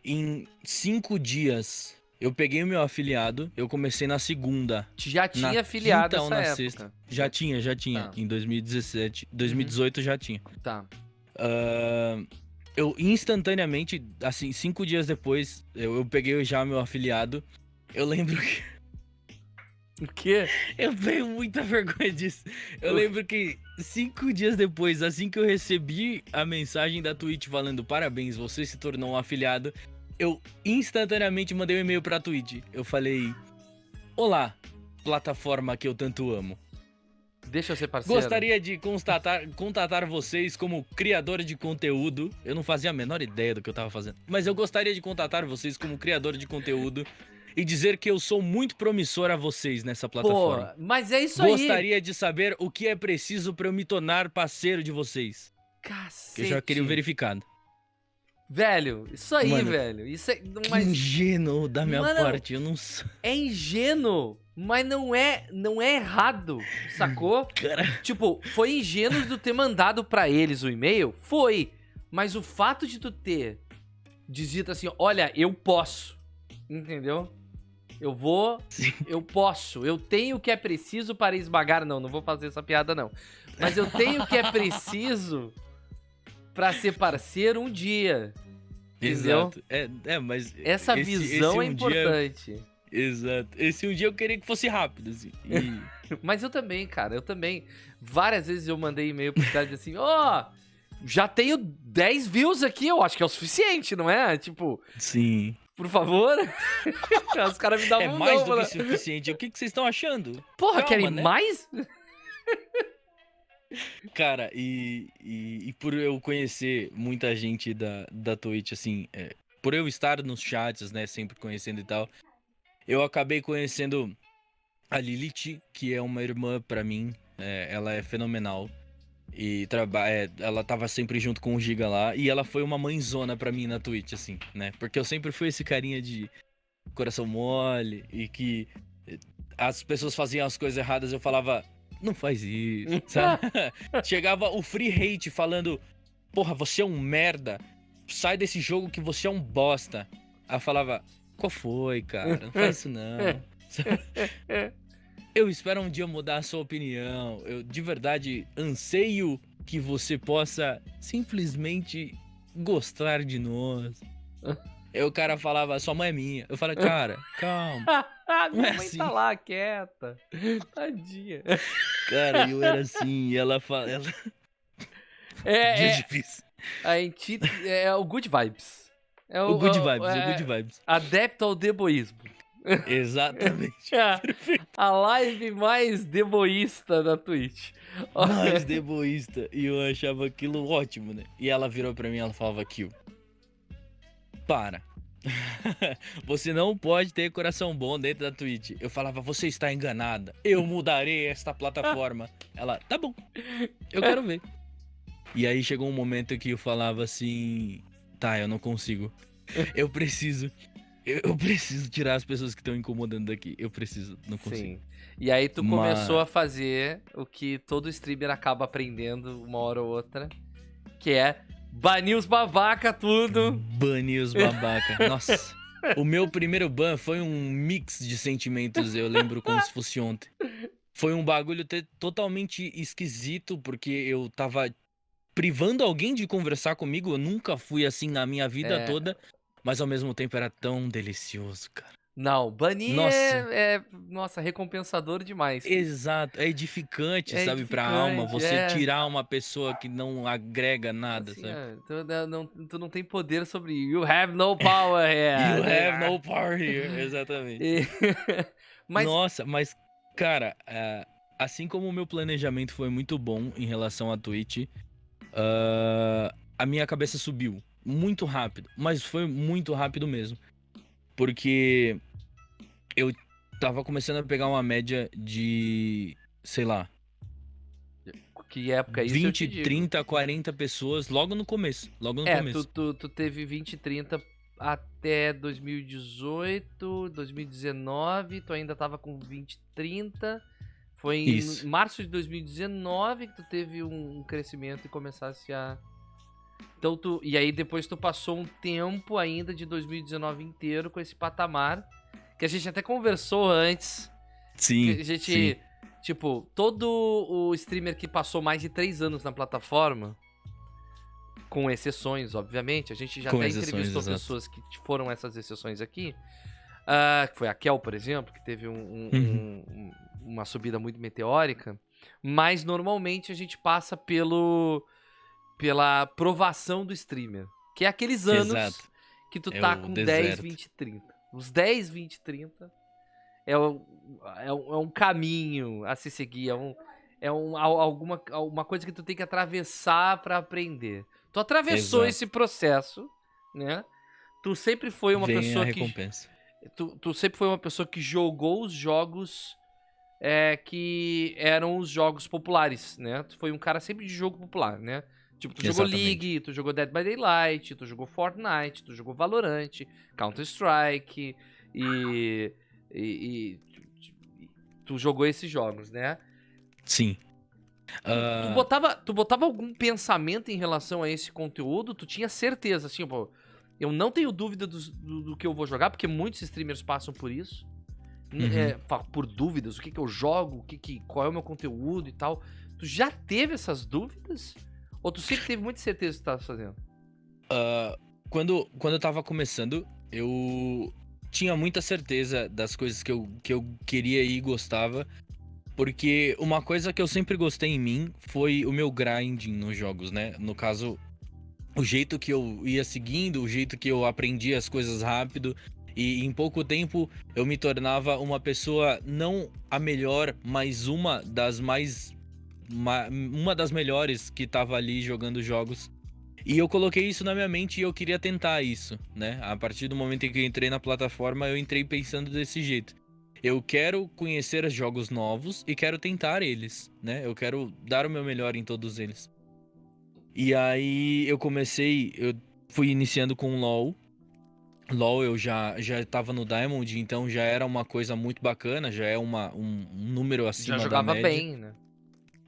Em 5 dias, eu peguei o meu afiliado. Eu comecei na segunda. Já tinha na afiliado quinta ou nessa na época? sexta. Já tinha. Tá. Em 2017. 2018 já tinha. Tá. Eu instantaneamente, assim, 5 dias depois, eu peguei já meu afiliado. Eu lembro que... O quê? Eu tenho muita vergonha disso. Eu lembro que 5 dias depois, assim que eu recebi a mensagem da Twitch falando parabéns, você se tornou um afiliado, eu instantaneamente mandei um e-mail pra Twitch. Eu falei, olá, plataforma que eu tanto amo. Deixa eu ser parceiro. Gostaria de contatar vocês como criador de conteúdo. Eu não fazia a menor ideia do que eu tava fazendo. Mas eu gostaria de contatar vocês como criador de conteúdo e dizer que eu sou muito promissor a vocês nessa plataforma. Pô, mas é isso aí. Gostaria de saber o que é preciso pra eu me tornar parceiro de vocês. Cacete. Que eu já queria o verificado. Velho, isso aí, Mano, velho. Isso é... Que ingênuo da minha parte, eu não sou... É ingênuo, mas não é errado, sacou? Cara... Tipo, foi ingênuo de tu ter mandado pra eles o e-mail? Foi. Mas o fato de tu ter dito assim, olha, eu posso, entendeu? Eu posso, eu tenho o que é preciso para esmagar. Não vou fazer essa piada não. Mas eu tenho o que é preciso pra ser parceiro um dia. Entendeu? Exato. Mas essa visão é importante. Exato. Esse um dia eu queria que fosse rápido, assim. Mas eu também, cara. Eu também. Várias vezes eu mandei e-mail pro cara assim, já tenho 10 views aqui, eu acho que é o suficiente, não é? Tipo, sim. Por favor. Os caras me davam É mais do que suficiente. O que vocês estão achando? Porra, Calma, querem né? mais? Cara, e por eu conhecer muita gente da Twitch, assim, por eu estar nos chats, né, sempre conhecendo e tal, eu acabei conhecendo a Lilith, que é uma irmã pra mim, ela é fenomenal. E ela tava sempre junto com o Giga lá, e ela foi uma mãezona pra mim na Twitch, assim, né? Porque eu sempre fui esse carinha de coração mole, e que as pessoas faziam as coisas erradas, eu falava, não faz isso, sabe? Chegava o free hate falando, porra, você é um merda, sai desse jogo que você é um bosta. Aí eu falava, qual foi, cara? Não faz isso não. Eu espero um dia mudar a sua opinião. Eu de verdade anseio que você possa simplesmente gostar de nós. Aí o cara falava, sua mãe é minha. Eu falei, cara, calma. Minha mãe tá lá, quieta. Tadinha. Cara, eu era assim, e ela fala. Dia difícil. É o Good Vibes. O Good Vibes, o Good Vibes. Adepto ao deboísmo. Exatamente. A live mais deboísta da Twitch. Mais deboísta. E eu achava aquilo ótimo, né? E ela virou pra mim e ela falava, Kill, para. Você não pode ter coração bom dentro da Twitch. Eu falava, você está enganada. Eu mudarei esta plataforma. Ela, tá bom. Eu quero ver. E aí chegou um momento que eu falava assim, tá, eu não consigo. Eu preciso tirar as pessoas que estão incomodando daqui. Eu preciso, não consigo. Sim. E aí tu começou a fazer o que todo streamer acaba aprendendo uma hora ou outra, que é banir os babaca tudo. Banir os babaca. Nossa. O meu primeiro ban foi um mix de sentimentos, eu lembro como se fosse ontem. Foi um bagulho totalmente esquisito, porque eu tava privando alguém de conversar comigo. Eu nunca fui assim na minha vida toda. Mas ao mesmo tempo era tão delicioso, cara. Não, banir nossa. Nossa, recompensador demais. Exato, é edificante, sabe, pra alma. Você tirar uma pessoa que não agrega nada, assim, sabe? Tu não tem poder sobre... You have no power here. You have no power here, exatamente. Nossa, mas, cara, assim como o meu planejamento foi muito bom em relação à Twitch, a minha cabeça subiu. Muito rápido, mas foi muito rápido mesmo. Porque eu tava começando a pegar uma média de, sei lá... Que época isso 20, 30, 40 pessoas logo no começo. Tu teve 20, 30 até 2018, 2019, tu ainda tava com 20, 30. Foi em março de 2019 que tu teve um crescimento e começasse a... Então e aí depois tu passou um tempo ainda de 2019 inteiro com esse patamar, que a gente até conversou antes. Sim, que a gente, tipo, todo o streamer que passou mais de 3 anos na plataforma, com exceções, obviamente, a gente já até entrevistou pessoas que foram essas exceções aqui, que foi a Kel, por exemplo, que teve uma subida muito meteórica, mas normalmente a gente passa pela aprovação do streamer, que é aqueles anos que tu tá com 10, 20, 30. Os 10, 20, 30 é um caminho a se seguir, alguma coisa que tu tem que atravessar pra aprender. Tu atravessou esse processo, né? Tu sempre foi uma pessoa que... Tu sempre foi uma pessoa que jogou os jogos que eram os jogos populares, né? Tu foi um cara sempre de jogo popular, né? Tipo, tu jogou League, tu jogou Dead by Daylight, tu jogou Fortnite, tu jogou Valorant, Counter-Strike e tu jogou esses jogos, né? Sim. Tu botava algum pensamento em relação a esse conteúdo? Tu tinha certeza, assim, pô, eu não tenho dúvida do que eu vou jogar, porque muitos streamers passam por isso. Por dúvidas, o que eu jogo, qual é o meu conteúdo e tal. Tu já teve essas dúvidas? Ou tu sempre teve muita certeza do que tu tava fazendo? Quando eu tava começando, eu tinha muita certeza das coisas que eu queria e gostava. Porque uma coisa que eu sempre gostei em mim foi o meu grinding nos jogos, né? No caso, o jeito que eu ia seguindo, o jeito que eu aprendia as coisas rápido. E em pouco tempo eu me tornava uma pessoa, não a melhor, mas uma das uma das melhores que tava ali jogando jogos. E eu coloquei isso na minha mente e eu queria tentar isso, né? A partir do momento em que eu entrei na plataforma, eu entrei pensando desse jeito. Eu quero conhecer jogos novos e quero tentar eles, né? Eu quero dar o meu melhor em todos eles. E aí eu fui iniciando com LoL. LoL eu já tava no Diamond, então já era uma coisa muito bacana, já é um número Já acima da jogava média. bem, né?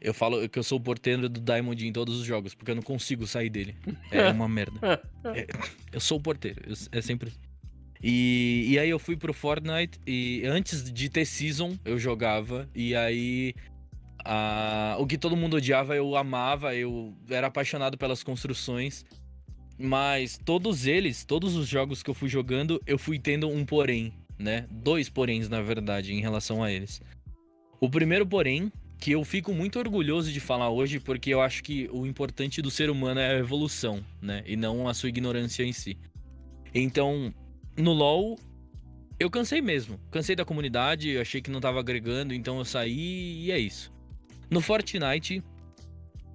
Eu falo que eu sou o porteiro do Diamond em todos os jogos, porque eu não consigo sair dele. É uma merda. Eu sou o porteiro, é sempre assim. E aí eu fui pro Fortnite e antes de ter Season eu jogava. E aí o que todo mundo odiava eu amava, eu era apaixonado pelas construções. Mas todos os jogos que eu fui jogando, eu fui tendo um porém, né? 2 poréns, na verdade, em relação a eles. O primeiro porém, que eu fico muito orgulhoso de falar hoje, porque eu acho que o importante do ser humano é a evolução, né? E não a sua ignorância em si. Então, no LoL, eu cansei mesmo. Cansei da comunidade, eu achei que não tava agregando, então eu saí e é isso. No Fortnite,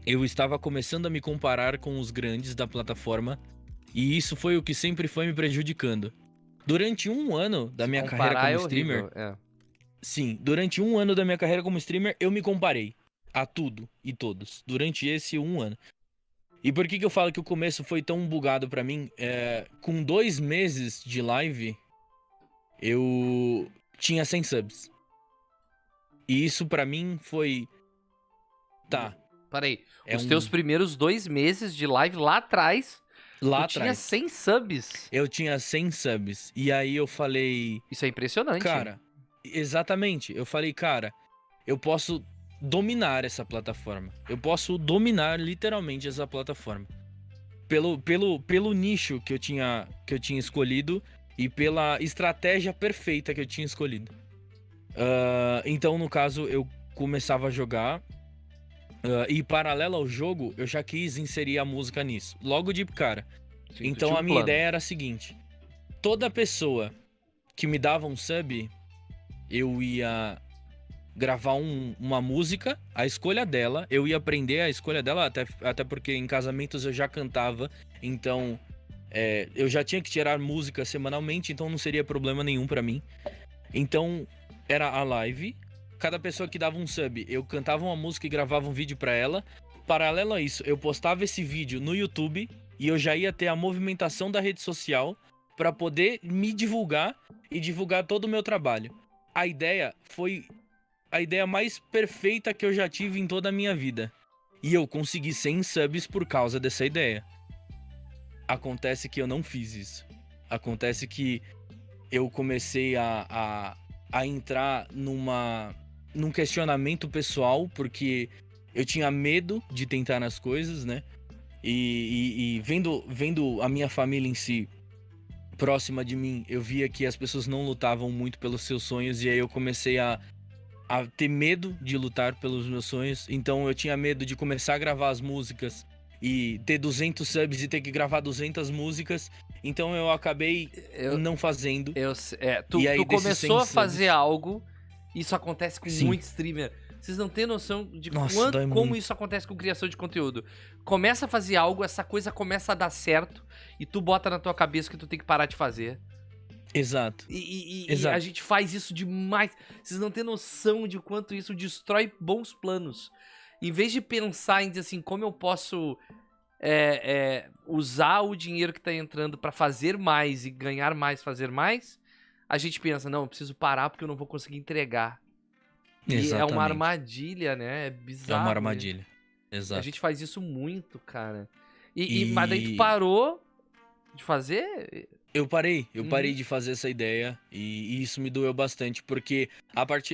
eu estava começando a me comparar com os grandes da plataforma, e isso foi o que sempre foi me prejudicando. Durante um ano da Se minha carreira comparar como é streamer, horrível, é. sim, durante um ano da minha carreira como streamer, eu me comparei a tudo e todos, durante esse um ano. E por que eu falo que o começo foi tão bugado pra mim? Com 2 meses de live, eu tinha 100 subs. E isso pra mim foi... Tá, Peraí, é os teus primeiros 2 meses de live lá atrás, tu lá tinha atrás, 100 subs. eu tinha 100 subs. E aí eu falei, Isso é impressionante. cara, exatamente. Eu falei, cara, eu posso dominar essa plataforma. Eu posso dominar literalmente essa plataforma. Pelo nicho que eu tinha escolhido e pela estratégia perfeita que eu tinha escolhido. Então, no caso, eu começava a jogar. E paralelo ao jogo, eu já quis inserir a música nisso. Logo de cara. Sim, tu Então tinha a um minha plano. ideia era a seguinte: toda pessoa que me dava um sub, eu ia gravar uma música, a escolha dela, eu ia aprender a escolha dela, até porque em casamentos eu já cantava, então eu já tinha que tirar música semanalmente, então não seria problema nenhum pra mim. Então era a live, cada pessoa que dava um sub, eu cantava uma música e gravava um vídeo pra ela. Paralelo a isso, eu postava esse vídeo no YouTube e eu já ia ter a movimentação da rede social pra poder me divulgar e divulgar todo o meu trabalho. A ideia foi a ideia mais perfeita que eu já tive em toda a minha vida. E eu consegui 100 subs por causa dessa ideia. Acontece que eu não fiz isso. Acontece que eu comecei a entrar num questionamento pessoal, porque eu tinha medo de tentar as coisas, né? E vendo a minha família em si próxima de mim, eu via que as pessoas não lutavam muito pelos seus sonhos, e aí eu comecei a ter medo de lutar pelos meus sonhos. Então eu tinha medo de começar a gravar as músicas e ter 200 subs e ter que gravar 200 músicas. Então eu acabei Eu, não fazendo. tu, E aí tu desses começou 100 a fazer subs... algo, isso acontece com Sim. muito streamer. Vocês não têm noção de Nossa, dói como muito. isso acontece com criação de conteúdo. Começa a fazer algo, essa coisa começa a dar certo, e tu bota na tua cabeça que tu tem que parar de fazer. Exato. E a Exato. gente faz isso demais. Vocês não têm noção de quanto isso destrói bons planos. Em vez de pensar em dizer assim, como eu posso usar o dinheiro que tá entrando pra fazer mais e ganhar mais, fazer mais, a gente pensa, não, eu preciso parar porque eu não vou conseguir entregar. E é uma Exatamente. armadilha, né? É É uma bizarro isso. armadilha. A Exato. gente faz isso muito, cara. Mas daí tu E parou de fazer? eu parei Uhum. de fazer essa ideia e isso me doeu bastante, porque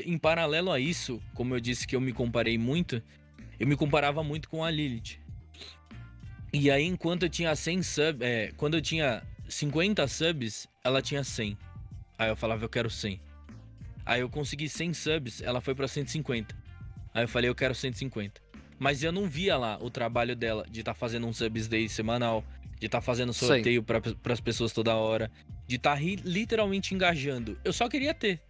em paralelo a isso, como eu disse que eu me comparei muito, eu me comparava muito com a Lilith. E aí, enquanto eu tinha 100 subs, quando eu tinha 50 subs, ela tinha 100. Aí eu falava, eu quero 100. Aí eu consegui 100 subs, ela foi pra 150. Aí eu falei, eu quero 150. Mas eu não via lá o trabalho dela de estar fazendo um subs day semanal, de estar fazendo Sim. sorteio pras pessoas toda hora, de estar literalmente engajando. Eu só queria ter.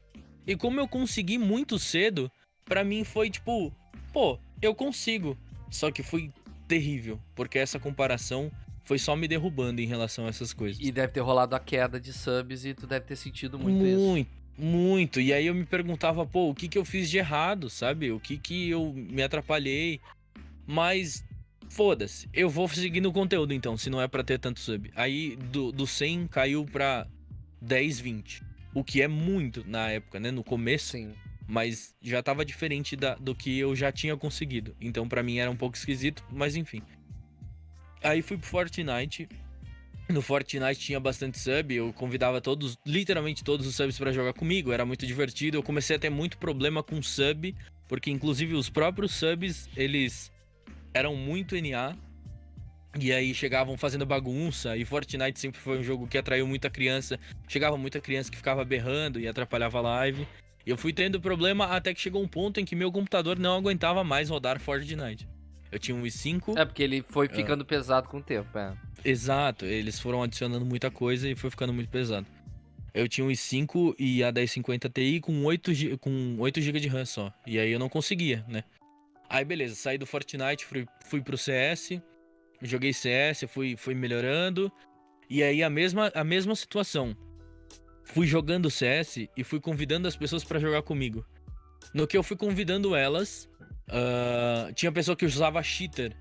E como eu consegui muito cedo, pra mim foi tipo, pô, eu consigo. Só que foi terrível, porque essa comparação foi só me derrubando em relação a essas coisas. E deve ter rolado a queda de subs e tu deve ter sentido muito isso. Muito, muito. E aí eu me perguntava, pô, o que que eu fiz de errado, sabe? O que que eu me atrapalhei? Mas foda-se, eu vou seguir no conteúdo então, se não é pra ter tanto sub. Aí do 100 caiu pra 10, 20. O que é muito na época, né? No começo. Sim. Mas já tava diferente do que eu já tinha conseguido. Então pra mim era um pouco esquisito, mas enfim. Aí fui pro Fortnite. No Fortnite tinha bastante sub, eu convidava todos, literalmente todos os subs pra jogar comigo, era muito divertido. Eu comecei a ter muito problema com sub, porque inclusive os próprios subs, eles eram muito NA. E aí chegavam fazendo bagunça, e Fortnite sempre foi um jogo que atraiu muita criança. Chegava muita criança que ficava berrando e atrapalhava a live. E eu fui tendo problema até que chegou um ponto em que meu computador não aguentava mais rodar Fortnite. Eu tinha um i5. É porque ele foi ficando pesado com o tempo, Exato, eles foram adicionando muita coisa e foi ficando muito pesado. Eu tinha um i5 e a 1050 Ti com 8 GB de RAM só. E aí eu não conseguia, né? Aí beleza, saí do Fortnite, fui pro CS, joguei CS, fui melhorando. E aí a mesma situação. Fui jogando CS e fui convidando as pessoas pra jogar comigo. No que eu fui convidando elas, tinha pessoa que usava cheater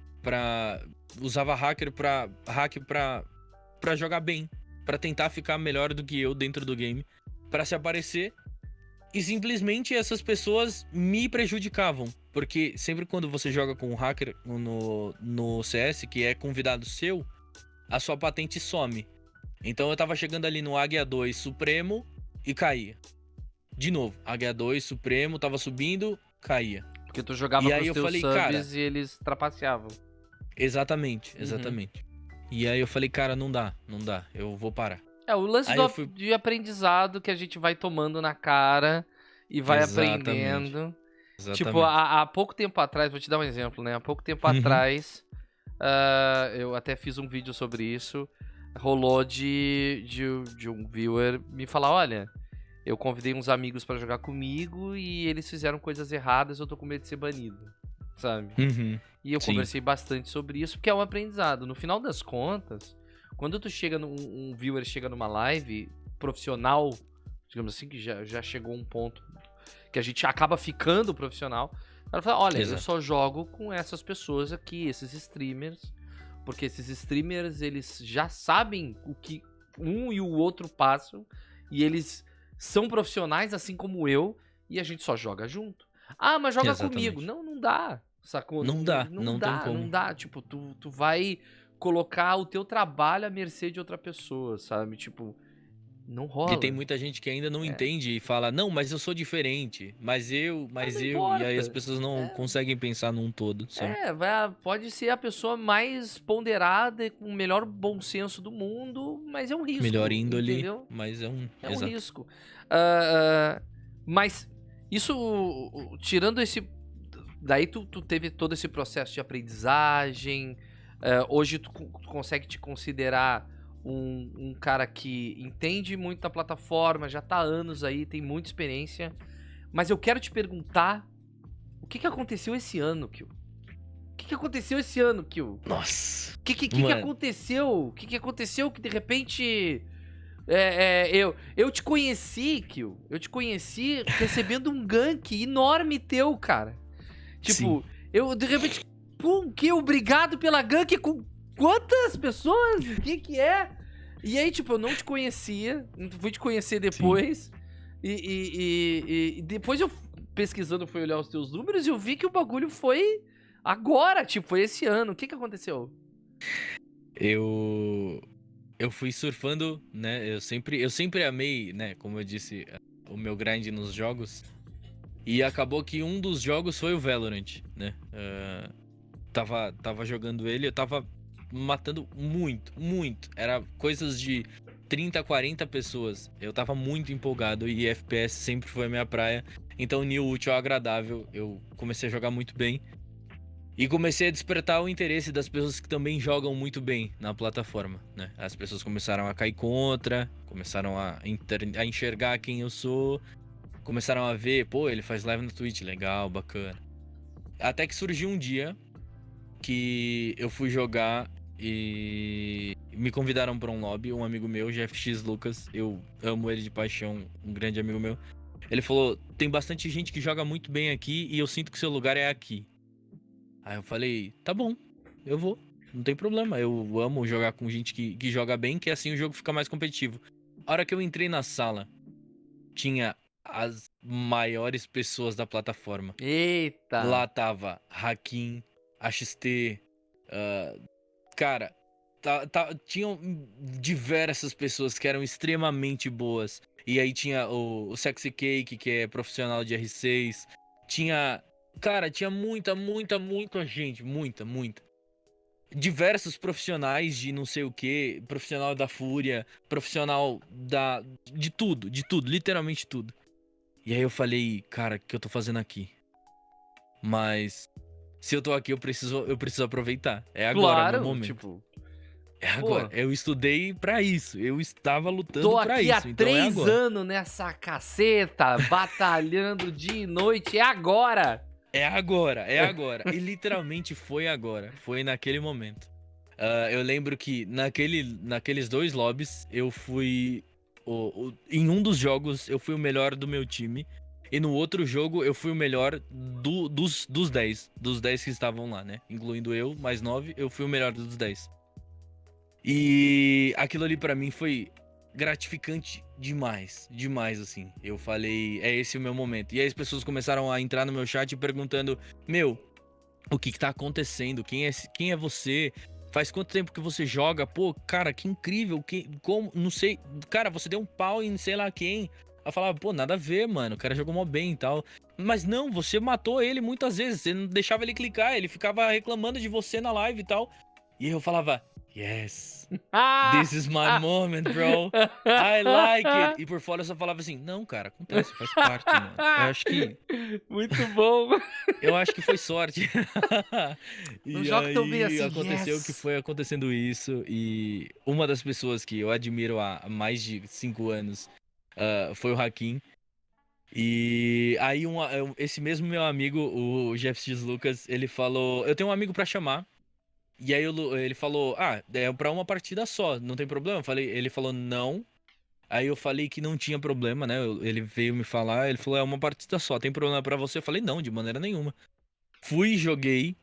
usava hack pra jogar bem, pra tentar ficar melhor do que eu dentro do game, pra se aparecer. E simplesmente essas pessoas me prejudicavam, porque sempre quando você joga com um hacker no CS, que é convidado seu, a sua patente some. Então eu tava chegando ali no Águia 2 Supremo e caía. De novo, Águia 2 Supremo, tava subindo, caía. Porque tu jogava E com aí os eu teus falei, subs cara, e eles trapaceavam. exatamente. E aí eu falei, cara, não dá, eu vou parar. É, o lance Aí do, eu fui. de aprendizado que a gente vai tomando na cara e vai Exatamente. aprendendo. Tipo, Exatamente. há pouco tempo atrás, vou te dar um exemplo, né? Há pouco tempo Uhum. atrás, eu até fiz um vídeo sobre isso. Rolou de um viewer me falar: olha, eu convidei uns amigos pra jogar comigo e eles fizeram coisas erradas, eu tô com medo de ser banido, sabe? Uhum. E eu Sim. conversei bastante sobre isso, porque é um aprendizado. No final das contas, quando tu chega um viewer chega numa live profissional, digamos assim, que já chegou um ponto que a gente acaba ficando profissional, o cara fala, olha, eu Exato. só jogo com essas pessoas aqui, esses streamers, porque esses streamers, eles já sabem o que um e o outro passam, e eles são profissionais assim como eu, e a gente só joga junto. Ah, mas joga comigo. Exatamente. Não, não dá. Sacou? Não Não, dá, não não tem dá, como. não dá. Tipo, tu vai colocar o teu trabalho à mercê de outra pessoa, sabe? Tipo, não E tem rola. muita gente que ainda não É. entende e fala, não, mas eu sou diferente, Mas não e aí as importa. pessoas não conseguem pensar num todo, sabe? Pode ser a pessoa mais ponderada e com o melhor bom senso do mundo, mas é um Melhor risco, índole, entendeu? mas é um. É um Exato. risco. Ah, mas isso, tirando esse. Daí tu teve todo esse processo de aprendizagem. Hoje tu consegue te considerar um cara que entende muito da plataforma, já tá há anos aí, tem muita experiência. Mas eu quero te perguntar o que aconteceu esse ano, Kill? O que aconteceu esse ano, Kill? Nossa. O que Mano, aconteceu? O que aconteceu que de repente. Eu te conheci, Kill. Eu te conheci recebendo um gank enorme teu, cara. sim. Tipo, eu de repente. Pum, Kill, obrigado pela gank com quantas pessoas? O que é? E aí, tipo, eu não te conhecia. Fui te conhecer Sim. depois. E depois eu pesquisando, fui olhar os teus números e eu vi que o bagulho foi agora, tipo, foi esse ano. O que aconteceu? Eu fui surfando, né? Eu sempre amei, né? Como eu disse, o meu grind nos jogos. E acabou que um dos jogos foi o Valorant, né? tava jogando ele, eu tava matando muito, muito. Era coisas de 30, 40 pessoas. Eu tava muito empolgado e FPS sempre foi a minha praia. Então, unir o útil ao agradável, eu comecei a jogar muito bem. E comecei a despertar o interesse das pessoas que também jogam muito bem na plataforma, né? As pessoas começaram a cair contra, começaram a enxergar quem eu sou, começaram a ver, pô, ele faz live no Twitch, legal, bacana. Até que surgiu um dia que eu fui jogar e me convidaram pra um lobby, um amigo meu, GFX Lucas, eu amo ele de paixão, um grande amigo meu. Ele falou, tem bastante gente que joga muito bem aqui e eu sinto que seu lugar é aqui. Aí eu falei, tá bom, eu vou, não tem problema, eu amo jogar com gente que joga bem, que assim o jogo fica mais competitivo. A hora que eu entrei na sala, tinha as maiores pessoas da plataforma. Eita! Lá tava Hakim, AXT, cara, tinham diversas pessoas que eram extremamente boas. E aí tinha o Sexy Cake, que é profissional de R6. Tinha. Cara, tinha muita, muita, muita gente. Muita, muita. Diversos profissionais de não sei o que. Profissional da Fúria. Profissional da. De tudo, literalmente tudo. E aí eu falei, cara, o que eu tô fazendo aqui? Mas. Se eu tô aqui, eu preciso aproveitar. É agora o meu Claro, momento. tipo, É agora. pô, Eu estudei pra isso. Eu estava tô lutando pra aqui há isso. Então é 3 agora. anos nessa caceta, batalhando dia e noite, é agora! É agora. É agora. E literalmente foi agora. Foi naquele momento. Eu lembro que naqueles 2 lobbies eu fui. Em um dos jogos eu fui o melhor do meu time. E no outro jogo eu fui o melhor dos 10. Dos 10 que estavam lá, né? Incluindo eu, mais 9, eu fui o melhor dos 10. E aquilo ali pra mim foi gratificante demais, demais assim. Eu falei, é esse o meu momento. E aí as pessoas começaram a entrar no meu chat perguntando: "Meu, o que tá acontecendo? Quem é você? Faz quanto tempo que você joga? Pô, cara, que incrível, como, não sei, cara, você deu um pau em sei lá quem". Eu falava: "Pô, nada a ver, mano. O cara jogou mó bem e tal". Mas não, você matou ele muitas vezes, você não deixava ele clicar, ele ficava reclamando de você na live e tal. E eu falava: "Yes. This is my moment, bro. I like it". E por fora eu só falava assim: "Não, cara, acontece, faz parte, mano". Muito bom. Eu acho que foi sorte. Não E joga tão bem aí assim, aconteceu que yes! foi acontecendo isso. E uma das pessoas que eu admiro há mais de 5 anos foi o Hakim. E aí esse mesmo meu amigo, o GFX Lucas, ele falou: "Eu tenho um amigo pra chamar". E aí ele falou: "Ah, é pra uma partida só, não tem problema?". Ele falou: "Não". Aí eu falei que não tinha problema, né? Ele veio me falar, ele falou: "É uma partida só, tem problema pra você?". Eu falei: "Não, de maneira nenhuma". Fui, joguei.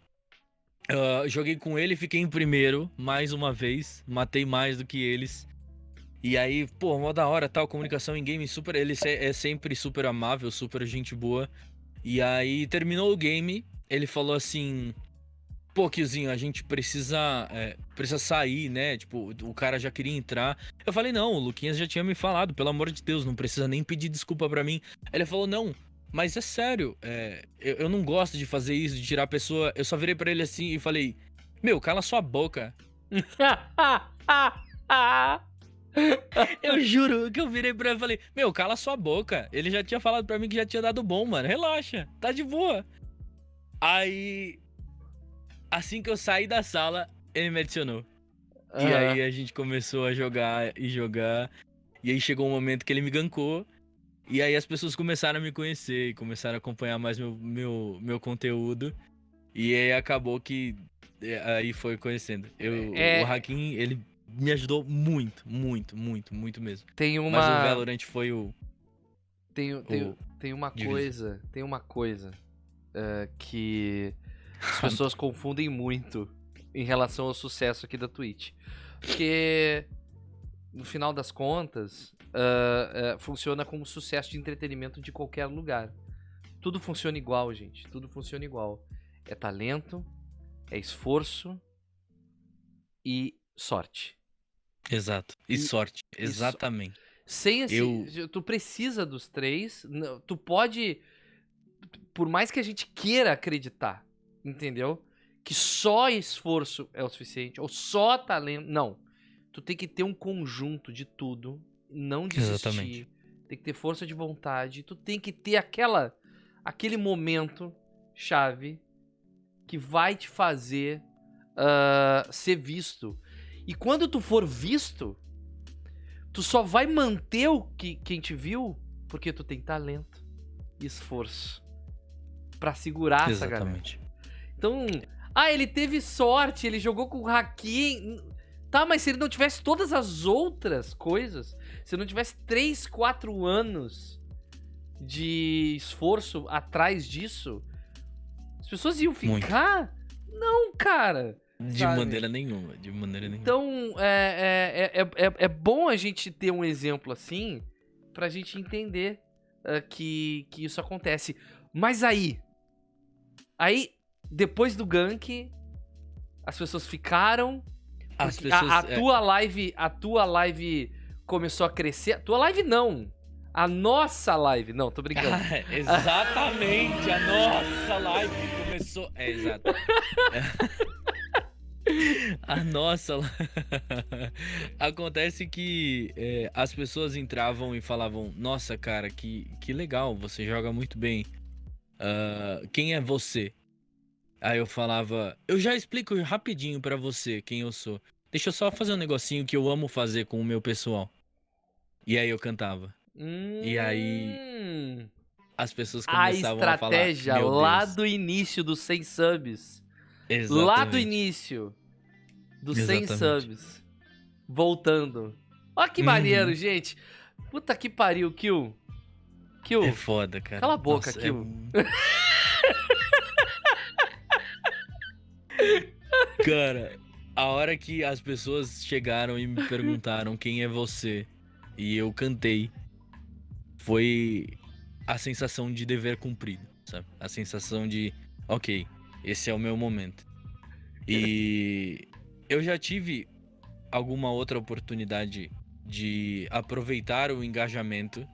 Joguei com ele, fiquei em primeiro, mais uma vez. Matei mais do que eles. E aí, pô, mó da hora, tal, comunicação em game super. Ele é sempre super amável, super gente boa. E aí, terminou o game, ele falou assim: "Pô, Kiozinho, a gente precisa sair, né? Tipo, o cara já queria entrar". Eu falei: "Não, o Luquinhas já tinha me falado, pelo amor de Deus, não precisa nem pedir desculpa pra mim". Ele falou: "Não, mas é sério, eu não gosto de fazer isso, de tirar a pessoa". Eu só virei pra ele assim e falei: "Meu, cala sua boca". Eu juro que eu virei pra ele e falei: "Meu, cala sua boca". Ele já tinha falado pra mim que já tinha dado bom, mano. Relaxa, tá de boa. Aí, assim que eu saí da sala, ele me adicionou. E Aham. aí a gente começou a jogar e jogar. E aí chegou um momento que ele me gankou. E aí as pessoas começaram a me conhecer e começaram a acompanhar mais meu conteúdo. E aí acabou que aí foi conhecendo. O É, Hakim, ele me ajudou muito, muito, muito, muito mesmo. tem Mas o uma. Valorant foi o Tem uma divisor. coisa. Tem uma coisa que as pessoas confundem muito em relação ao sucesso aqui da Twitch. Porque, no final das contas, funciona como sucesso de entretenimento de qualquer lugar. Tudo funciona igual, gente. Tudo funciona igual. É talento, é esforço e sorte. Exato. E E sorte. isso. Exatamente. Sem Eu. esse. Tu precisa dos três. Tu pode. Por mais que a gente queira acreditar, entendeu? que só esforço é o suficiente, ou só talento. Não. Tu tem que ter um conjunto de tudo, não desistir. Exatamente. Tem que ter força de vontade. Tu tem que ter aquele momento chave que vai te fazer ser visto. E quando tu for visto, tu só vai manter quem te viu porque tu tem talento e esforço pra segurar essa galera. Exatamente. Então, ele teve sorte, ele jogou com o Hakim. Tá, mas se ele não tivesse todas as outras coisas, se não tivesse 3, 4 anos de esforço atrás disso, as pessoas iam ficar? Não, cara. De sabe? maneira nenhuma, de maneira nenhuma. Então, é bom a gente ter um exemplo assim pra gente entender que isso acontece. Mas aí, depois do gank, as pessoas ficaram. As Porque pessoas. a tua live começou a crescer. A tua live não. A nossa live. Não, tô brincando. Exatamente, a nossa live começou. Exato. A nossa. Acontece que as pessoas entravam e falavam: Nossa, cara, que legal, você joga muito bem. Quem é você? Aí eu falava: Eu já explico rapidinho pra você quem eu sou. Deixa eu só fazer um negocinho que eu amo fazer com o meu pessoal. E aí eu cantava. E aí as pessoas A começavam a falar: estratégia Meu lá Deus. do início dos 100 subs. Lá do Exatamente. início dos 100 Exatamente. subs. Voltando. Ó que maneiro, gente. Puta que pariu, Kill. É foda, cara. Cala a boca, Nossa, Kill. Cara, a hora que as pessoas chegaram e me perguntaram quem é você e eu cantei, foi a sensação de dever cumprido, sabe? A sensação de, ok, esse é o meu momento. E eu já tive alguma outra oportunidade de aproveitar o engajamento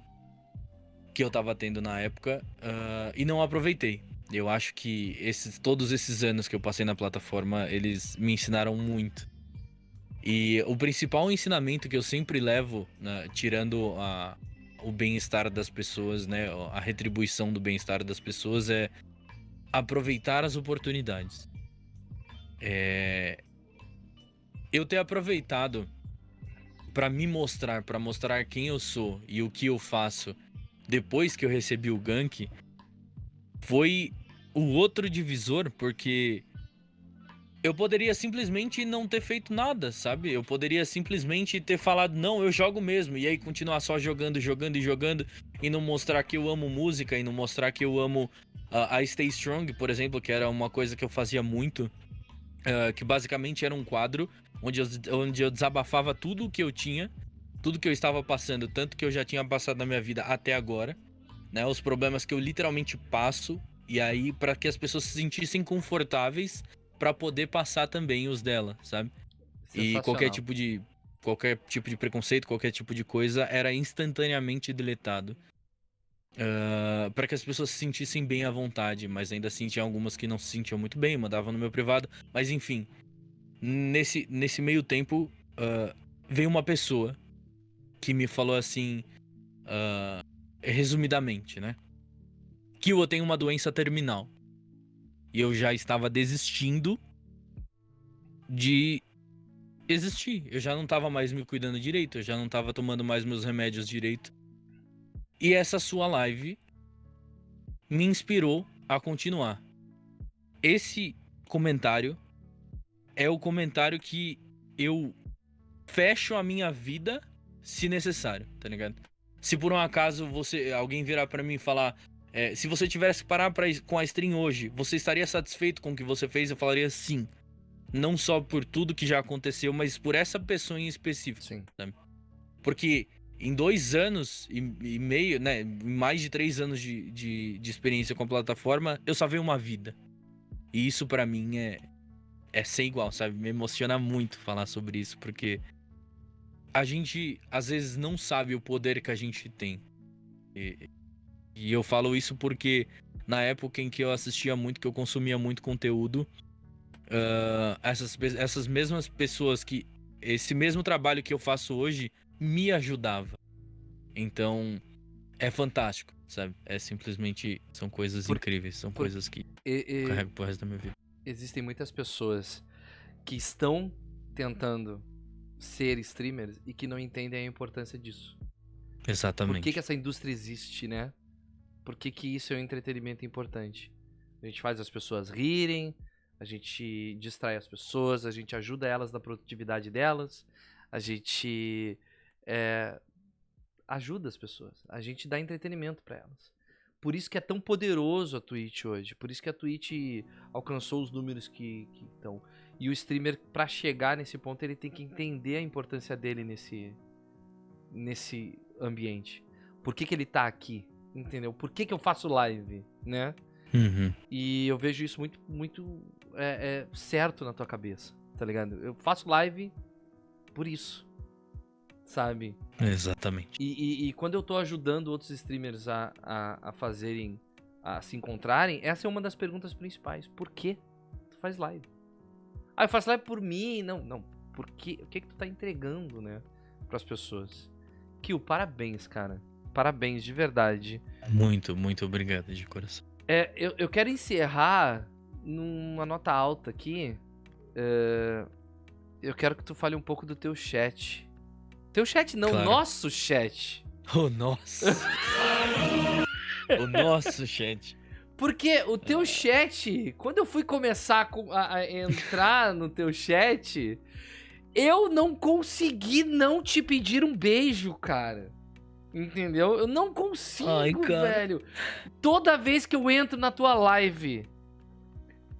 que eu tava tendo na época e não aproveitei. Eu acho que todos esses anos que eu passei na plataforma, eles me ensinaram muito. E o principal ensinamento que eu sempre levo, né, tirando o bem-estar das pessoas, né, a retribuição do bem-estar das pessoas, é aproveitar as oportunidades. Eu ter aproveitado para me mostrar, para mostrar quem eu sou e o que eu faço depois que eu recebi o gank, foi o outro divisor, porque eu poderia simplesmente não ter feito nada, sabe? Eu poderia simplesmente ter falado, não, eu jogo mesmo, e aí continuar só jogando, jogando e jogando, e não mostrar que eu amo música, e não mostrar que eu amo a Stay Strong, por exemplo, que era uma coisa que eu fazia muito, que basicamente era um quadro onde eu desabafava tudo o que eu tinha, tudo que eu estava passando, tanto que eu já tinha passado na minha vida até agora, né? Os problemas que eu literalmente passo, e aí para que as pessoas se sentissem confortáveis para poder passar também os dela, sabe? E qualquer tipo de preconceito, qualquer tipo de coisa era instantaneamente deletado. Para que as pessoas se sentissem bem à vontade, mas ainda assim tinha algumas que não se sentiam muito bem, mandavam no meu privado, mas enfim, nesse meio tempo veio uma pessoa que me falou assim, resumidamente, né? Que eu tenho uma doença terminal. E eu já estava desistindo de existir. Eu já não estava mais me cuidando direito, eu já não estava tomando mais meus remédios direito. E essa sua live me inspirou a continuar. Esse comentário é o comentário que eu fecho a minha vida se necessário, tá ligado? Se por um acaso alguém virar pra mim e falar, se você tivesse que parar com a stream hoje, você estaria satisfeito com o que você fez? Eu falaria sim. Não só por tudo que já aconteceu, mas por essa pessoa em específico. Sim. Sabe? Porque em 2 anos e meio, né? Em mais de 3 anos de experiência com a plataforma, eu salvei uma vida. E isso pra mim é sem igual, sabe? Me emociona muito falar sobre isso, porque a gente às vezes não sabe o poder que a gente tem. E eu falo isso porque na época em que eu assistia muito, que eu consumia muito conteúdo, essas mesmas pessoas que esse mesmo trabalho que eu faço hoje me ajudava. Então, é fantástico, sabe? É simplesmente, são coisas Por, incríveis, são por, coisas que e- eu e- carrego pro resto da minha vida. existem muitas pessoas que estão tentando ser streamers e que não entendem a importância disso. Por que Exatamente. essa indústria existe, né? Por que isso é um entretenimento importante? A gente faz as pessoas rirem, a gente distrai as pessoas, a gente ajuda elas na produtividade delas, a gente ajuda as pessoas, a gente dá entretenimento pra elas. Por isso que é tão poderoso a Twitch hoje, por isso que a Twitch alcançou os números que estão. E o streamer, pra chegar nesse ponto, ele tem que entender a importância dele nesse ambiente. Por que ele tá aqui? Entendeu? Por que eu faço live, né? Uhum. E eu vejo isso muito certo na tua cabeça, tá ligado? Eu faço live por isso, sabe? Exatamente. E quando eu tô ajudando outros streamers a fazerem, a se encontrarem, essa é uma das perguntas principais. Por que tu faz live? Ah, eu faço live por mim. Não. Por quê? O que tu tá entregando, né? Pras pessoas. Kill, parabéns, cara. Parabéns, de verdade. Muito, muito obrigado de coração. Eu quero encerrar numa nota alta aqui. Eu quero que tu fale um pouco do teu chat. Teu chat não, Claro. nosso chat. O nosso. O nosso chat. Porque o teu chat, quando eu fui começar a entrar no teu chat, eu não consegui não te pedir um beijo, cara. Entendeu? Eu não consigo, Ai, cara. velho. Toda vez que eu entro na tua live,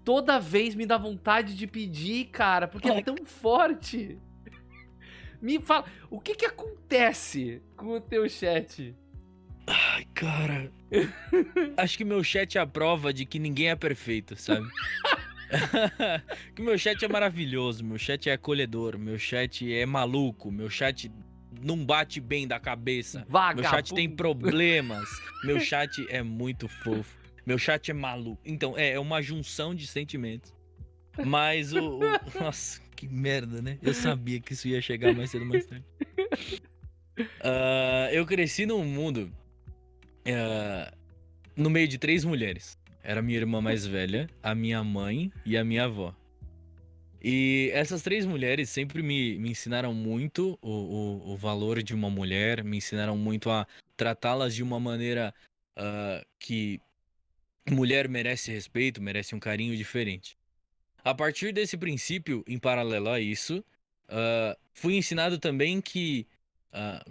toda vez me dá vontade de pedir, cara, porque é tão forte. Me fala, o que acontece com o teu chat? Ai, cara. Acho que meu chat é a prova de que ninguém é perfeito, sabe? Que meu chat é maravilhoso, meu chat é acolhedor, meu chat é maluco, meu chat não bate bem da cabeça. Meu chat tem Vagabundo. problemas. Meu chat é muito fofo. Meu chat é maluco. Então, é uma junção de sentimentos. Mas Nossa, que merda, né? Eu sabia que isso ia chegar mais cedo ou mais tarde. Eu cresci num mundo no meio de 3 mulheres. Era minha irmã mais velha, a minha mãe e a minha avó. E essas 3 mulheres sempre me ensinaram muito o valor de uma mulher, me ensinaram muito a tratá-las de uma maneira que mulher merece respeito, merece um carinho diferente. A partir desse princípio, em paralelo a isso, fui ensinado também que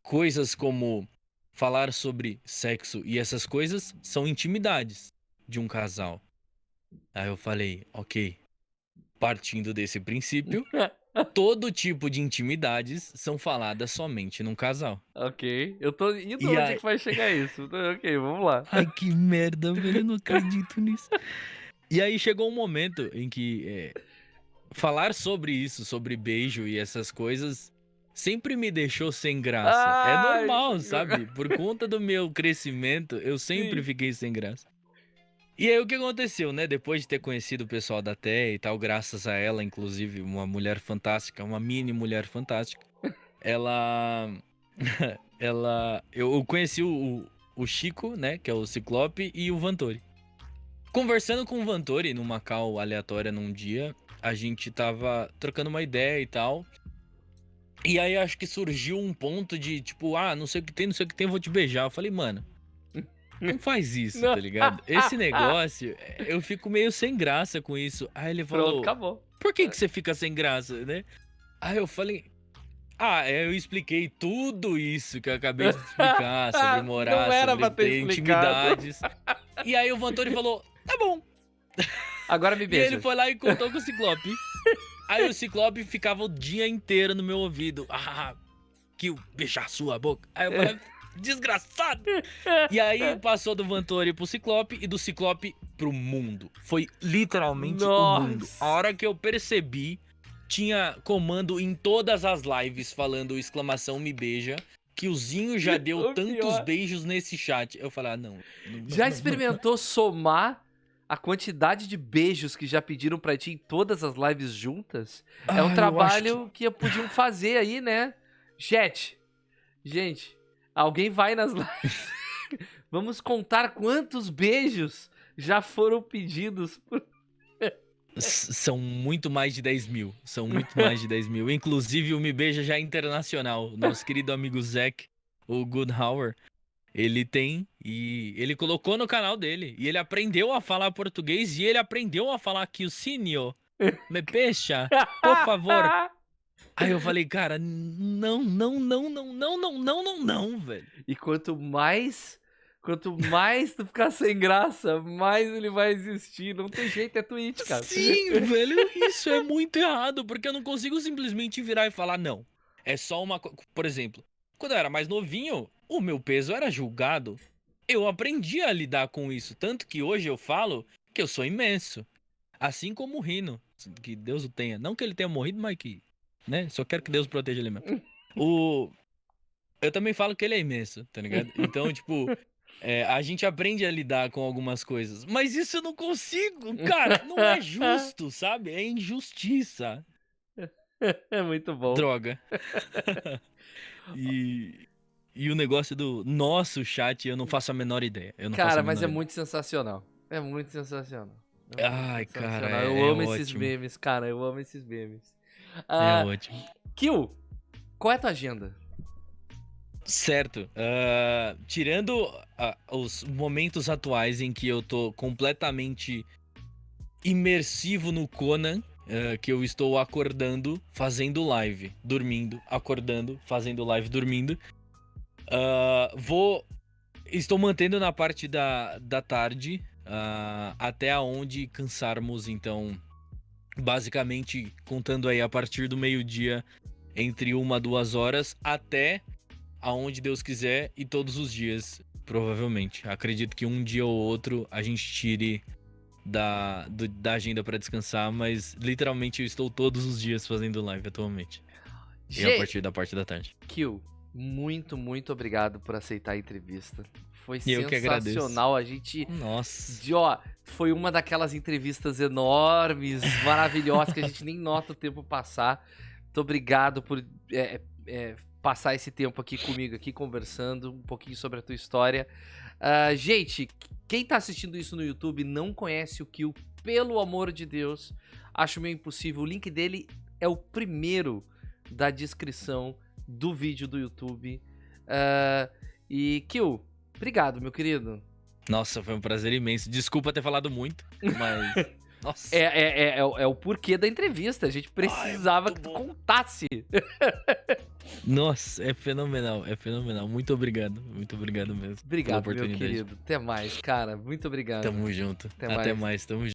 coisas como falar sobre sexo e essas coisas são intimidades de um casal. Aí eu falei, ok, partindo desse princípio, todo tipo de intimidades são faladas somente num casal. Ok, eu tô indo E onde aí... que vai chegar isso. Ok, vamos lá. Ai, que merda, velho, eu não acredito nisso. E aí chegou um momento em que falar sobre isso, sobre beijo e essas coisas, sempre me deixou sem graça. É Ai, normal, sabe? Por conta do meu crescimento, eu sempre sim. fiquei sem graça. E aí o que aconteceu, né? Depois de ter conhecido o pessoal da TEA e tal, graças a ela, inclusive, uma mulher fantástica, uma mini mulher fantástica, ela. Eu conheci o Chico, né? Que é o Ciclope, e o Vantori. Conversando com o Vantori numa call aleatória num dia, a gente tava trocando uma ideia e tal. E aí acho que surgiu um ponto de tipo, não sei o que tem, não sei o que tem, vou te beijar. Eu falei, mano, não faz isso, tá ligado? Esse negócio, eu fico meio sem graça com isso. Aí ele Pronto, falou, acabou. por que você fica sem graça, né? Aí eu falei, eu expliquei tudo isso que eu acabei de explicar sobre Não morar, era pra sobre ter ter explicado. intimidades. E aí o Vantori falou, tá bom. Agora me E ele beija. foi lá e contou com o Ciclope. Aí o Ciclope ficava o dia inteiro no meu ouvido. Que beijar sua boca. Aí eu falei, desgraçado. E aí passou do Vantori pro Ciclope e do Ciclope pro mundo. Foi literalmente o mundo. A Nossa. hora que eu percebi, tinha comando em todas as lives falando exclamação me beija. Que o Zinho já deu O tantos pior. beijos nesse chat. Eu falei, não. Já experimentou somar a quantidade de beijos que já pediram pra ti em todas as lives juntas é Ah, um eu trabalho que podiam fazer aí, né? Gente, alguém vai nas lives. Vamos contar quantos beijos já foram pedidos. São muito mais de 10 mil. São muito mais de 10 mil. Inclusive, o Me Beija já é internacional. Nosso querido amigo Zack, o Goodhour, ele tem e ele colocou no canal dele. E ele aprendeu a falar português e ele aprendeu a falar que o Sinio me beija, por favor. Aí eu falei, cara, não, não, não, não, não, não, não, não, não, velho. E quanto mais tu ficar sem graça, mais ele vai existir. Não tem jeito, é Twitch, cara. Sim, velho, isso é muito errado, porque eu não consigo simplesmente virar e falar não. É só uma coisa. Por exemplo, quando eu era mais novinho, o meu peso era julgado. Eu aprendi a lidar com isso, tanto que hoje eu falo que eu sou imenso. Assim como o Rino, que Deus o tenha. Não que ele tenha morrido, mas que, né? Só quero que Deus proteja ele mesmo. Eu também falo que ele é imenso, tá ligado? Então, tipo, a gente aprende a lidar com algumas coisas. Mas isso eu não consigo, cara. Não é justo, sabe? É injustiça. É muito bom. Droga. E o negócio do nosso chat, eu não faço a menor ideia. Eu não faço Cara, a mas menor é ideia. muito sensacional. É muito sensacional. É muito Ai, cara, sensacional. Eu é amo esses ótimo. memes, cara. Eu amo esses memes. É Ah, ótimo. Kill, qual é a tua agenda? Certo. Tirando os momentos atuais em que eu tô completamente imersivo no Conan, que eu estou acordando, fazendo live, dormindo, acordando, fazendo live, dormindo. Estou mantendo na parte da tarde, até onde cansarmos, então, basicamente, contando aí a partir do meio-dia, entre 1 a 2 horas, até aonde Deus quiser e todos os dias, provavelmente. Acredito que um dia ou outro a gente tire da agenda pra descansar, mas literalmente eu estou todos os dias fazendo live atualmente. E a partir da parte da tarde. Kill, muito, muito obrigado por aceitar a entrevista. Foi Eu que agradeço. sensacional. A gente. Nossa. Foi uma daquelas entrevistas enormes, maravilhosas, que a gente nem nota o tempo passar. Muito obrigado por passar esse tempo aqui comigo, aqui conversando um pouquinho sobre a tua história. Gente, quem tá assistindo isso no YouTube não conhece o Kill, pelo amor de Deus, acho meio impossível. O link dele é o primeiro da descrição do vídeo do YouTube. E Kill, obrigado, meu querido. Nossa, foi um prazer imenso. Desculpa ter falado muito, mas... Nossa. É o porquê da entrevista. A gente precisava que tu contasse. Nossa, é fenomenal, é fenomenal. Muito obrigado mesmo. Obrigado, pela oportunidade. meu querido. Até mais, cara. Muito obrigado. Tamo junto. Até mais, tamo junto.